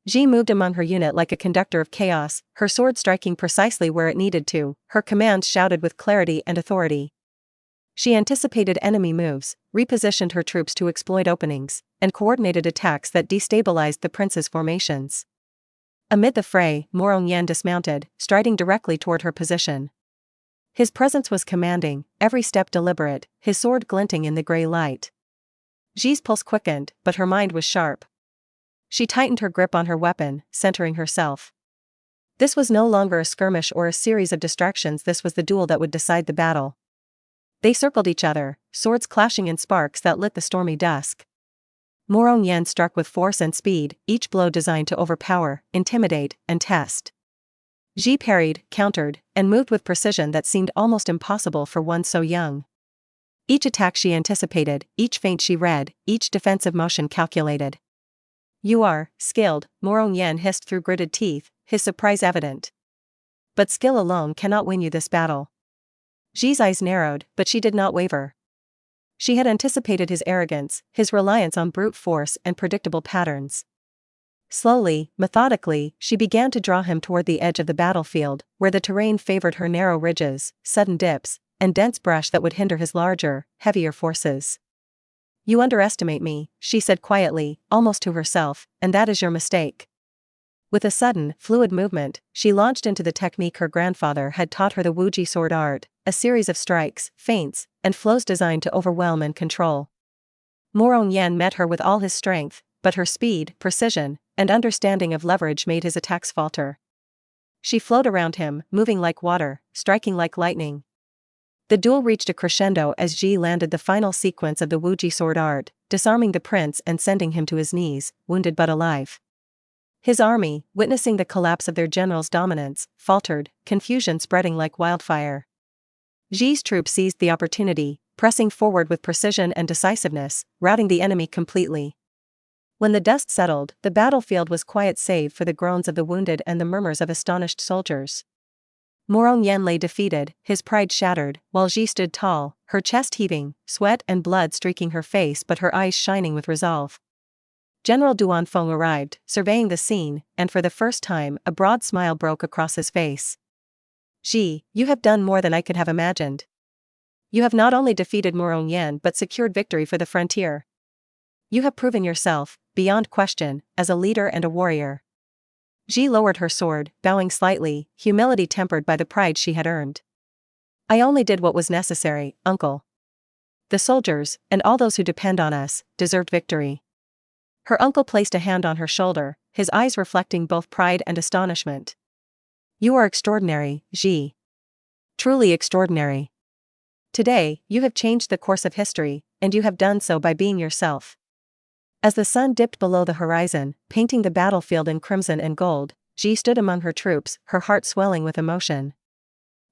Zhi moved among her unit like a conductor of chaos, her sword striking precisely where it needed to, her commands shouted with clarity and authority. She anticipated enemy moves, repositioned her troops to exploit openings, and coordinated attacks that destabilized the prince's formations. Amid the fray, Morong Yan dismounted, striding directly toward her position. His presence was commanding, every step deliberate, his sword glinting in the gray light. Zhi's pulse quickened, but her mind was sharp. She tightened her grip on her weapon, centering herself. This was no longer a skirmish or a series of distractions, this was the duel that would decide the battle. They circled each other, swords clashing in sparks that lit the stormy dusk. Morong Yan struck with force and speed, each blow designed to overpower, intimidate, and test. Zhi parried, countered, and moved with precision that seemed almost impossible for one so young. Each attack she anticipated, each feint she read, each defensive motion calculated. You are skilled, Morong Yan hissed through gritted teeth, his surprise evident. But skill alone cannot win you this battle. Zhi's eyes narrowed, but she did not waver. She had anticipated his arrogance, his reliance on brute force and predictable patterns. Slowly, methodically, she began to draw him toward the edge of the battlefield, where the terrain favored her narrow ridges, sudden dips, and dense brush that would hinder his larger, heavier forces. You underestimate me, she said quietly, almost to herself, and that is your mistake. With a sudden, fluid movement, she launched into the technique her grandfather had taught her, the Wuji sword art, a series of strikes, feints, and flows designed to overwhelm and control. Morong Yan met her with all his strength, but her speed, precision, and understanding of leverage made his attacks falter. She flowed around him, moving like water, striking like lightning. The duel reached a crescendo as Zhi landed the final sequence of the Wuji sword art, disarming the prince and sending him to his knees, wounded but alive. His army, witnessing the collapse of their general's dominance, faltered, confusion spreading like wildfire. Zhi's troops seized the opportunity, pressing forward with precision and decisiveness, routing the enemy completely. When the dust settled, the battlefield was quiet save for the groans of the wounded and the murmurs of astonished soldiers. Morong Yan lay defeated, his pride shattered, while Zhi stood tall, her chest heaving, sweat and blood streaking her face but her eyes shining with resolve. General Duanfeng arrived, surveying the scene, and for the first time a broad smile broke across his face. Zhi, you have done more than I could have imagined. You have not only defeated Morong Yan but secured victory for the frontier. You have proven yourself, beyond question, as a leader and a warrior. Zhi lowered her sword, bowing slightly, humility tempered by the pride she had earned. I only did what was necessary, uncle. The soldiers, and all those who depend on us, deserved victory. Her uncle placed a hand on her shoulder, his eyes reflecting both pride and astonishment. You are extraordinary, Zhi. Truly extraordinary. Today, you have changed the course of history, and you have done so by being yourself. As the sun dipped below the horizon, painting the battlefield in crimson and gold, Zhi stood among her troops, her heart swelling with emotion.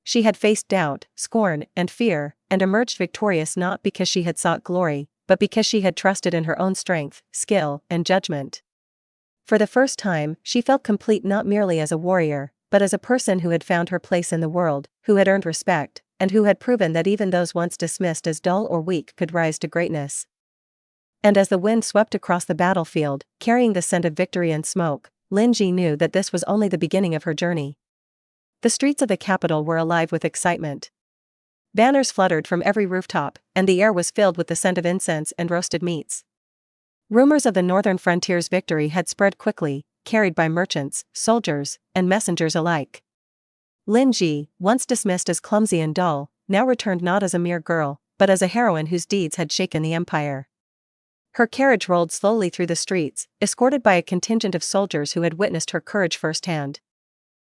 She had faced doubt, scorn, and fear, and emerged victorious not because she had sought glory, but because she had trusted in her own strength, skill, and judgment. For the first time, she felt complete not merely as a warrior, but as a person who had found her place in the world, who had earned respect, and who had proven that even those once dismissed as dull or weak could rise to greatness. And as the wind swept across the battlefield, carrying the scent of victory and smoke, Lin Zhi knew that this was only the beginning of her journey. The streets of the capital were alive with excitement. Banners fluttered from every rooftop, and the air was filled with the scent of incense and roasted meats. Rumors of the northern frontier's victory had spread quickly, carried by merchants, soldiers, and messengers alike. Lin Zhi, once dismissed as clumsy and dull, now returned not as a mere girl, but as a heroine whose deeds had shaken the empire. Her carriage rolled slowly through the streets, escorted by a contingent of soldiers who had witnessed her courage firsthand.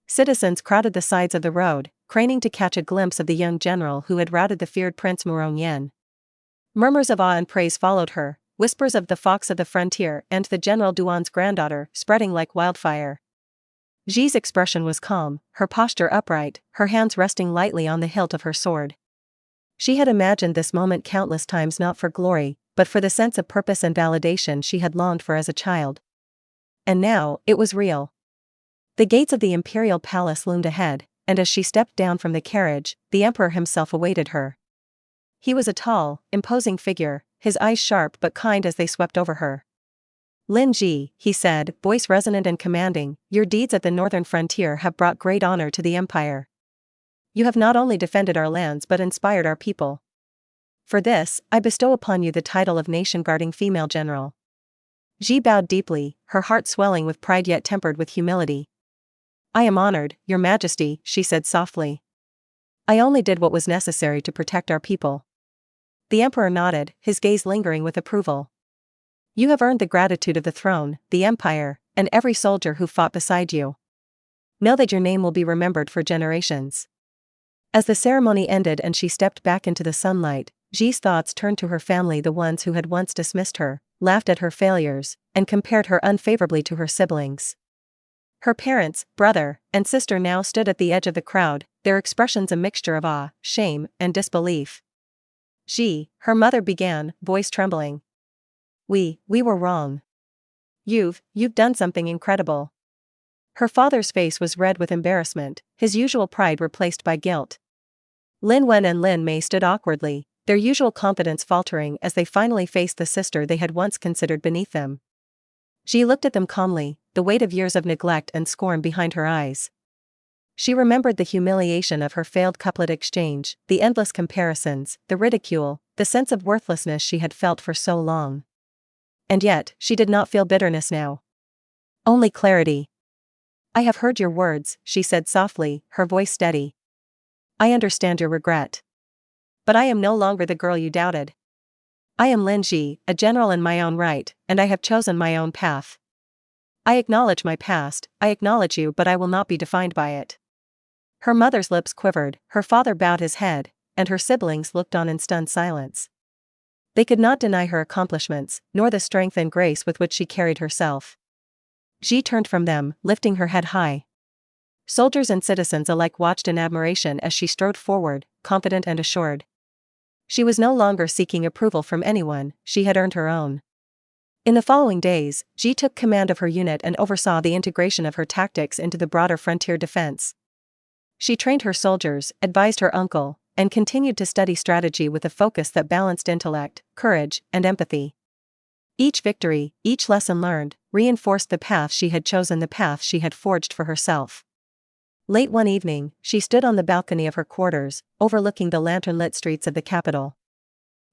Citizens crowded the sides of the road, craning to catch a glimpse of the young general who had routed the feared Prince Morong Yan. Murmurs of awe and praise followed her, whispers of the fox of the frontier and the General Duan's granddaughter spreading like wildfire. Xi's expression was calm, her posture upright, her hands resting lightly on the hilt of her sword. She had imagined this moment countless times, not for glory, but for the sense of purpose and validation she had longed for as a child. And now, it was real. The gates of the imperial palace loomed ahead, and as she stepped down from the carriage, the emperor himself awaited her. He was a tall, imposing figure, his eyes sharp but kind as they swept over her. "Lin Zhi," he said, voice resonant and commanding, "your deeds at the northern frontier have brought great honor to the empire. You have not only defended our lands but inspired our people. For this, I bestow upon you the title of nation-guarding female general." Zhi bowed deeply, her heart swelling with pride yet tempered with humility. "I am honored, your majesty," she said softly. "I only did what was necessary to protect our people." The emperor nodded, his gaze lingering with approval. "You have earned the gratitude of the throne, the empire, and every soldier who fought beside you. Know that your name will be remembered for generations." As the ceremony ended and she stepped back into the sunlight, Xi's thoughts turned to her family, the ones who had once dismissed her, laughed at her failures, and compared her unfavorably to her siblings. Her parents, brother, and sister now stood at the edge of the crowd, their expressions a mixture of awe, shame, and disbelief. "Xi," her mother began, voice trembling. We were wrong. You've done something incredible." Her father's face was red with embarrassment, his usual pride replaced by guilt. Lin Wen and Lin Mei stood awkwardly, their usual confidence faltering as they finally faced the sister they had once considered beneath them. Xi looked at them calmly, the weight of years of neglect and scorn behind her eyes. She remembered the humiliation of her failed couplet exchange, the endless comparisons, the ridicule, the sense of worthlessness she had felt for so long. And yet, she did not feel bitterness now. Only clarity. "I have heard your words," she said softly, her voice steady. "I understand your regret. But I am no longer the girl you doubted. I am Lin Zhi, a general in my own right, and I have chosen my own path. I acknowledge my past, I acknowledge you, but I will not be defined by it." Her mother's lips quivered, her father bowed his head, and her siblings looked on in stunned silence. They could not deny her accomplishments, nor the strength and grace with which she carried herself. Xi turned from them, lifting her head high. Soldiers and citizens alike watched in admiration as she strode forward, confident and assured. She was no longer seeking approval from anyone, she had earned her own. In the following days, Xi took command of her unit and oversaw the integration of her tactics into the broader frontier defense. She trained her soldiers, advised her uncle, and continued to study strategy with a focus that balanced intellect, courage, and empathy. Each victory, each lesson learned, reinforced the path she had chosen, the path she had forged for herself. Late one evening, she stood on the balcony of her quarters, overlooking the lantern-lit streets of the capital.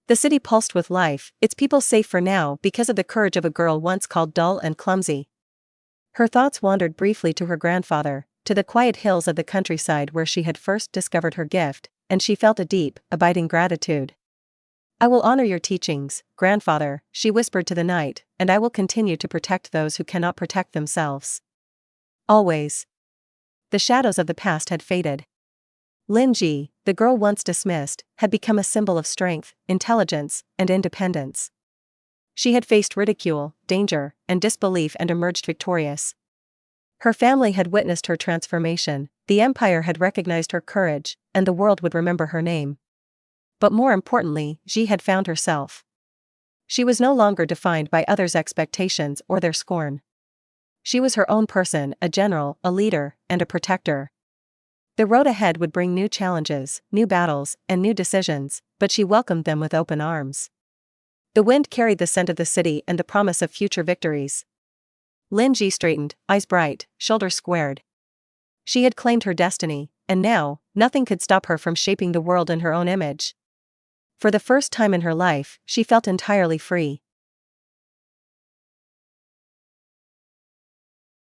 The city pulsed with life, its people safe for now because of the courage of a girl once called dull and clumsy. Her thoughts wandered briefly to her grandfather, to the quiet hills of the countryside where she had first discovered her gift, and she felt a deep, abiding gratitude. "I will honor your teachings, grandfather," she whispered to the night, "and I will continue to protect those who cannot protect themselves. Always." The shadows of the past had faded. Lin Zhi, the girl once dismissed, had become a symbol of strength, intelligence, and independence. She had faced ridicule, danger, and disbelief and emerged victorious. Her family had witnessed her transformation, the empire had recognized her courage, and the world would remember her name. But more importantly, Xi had found herself. She was no longer defined by others' expectations or their scorn. She was her own person, a general, a leader, and a protector. The road ahead would bring new challenges, new battles, and new decisions, but she welcomed them with open arms. The wind carried the scent of the city and the promise of future victories. Lin Zhi straightened, eyes bright, shoulders squared. She had claimed her destiny, and now, nothing could stop her from shaping the world in her own image. For the first time in her life, she felt entirely free.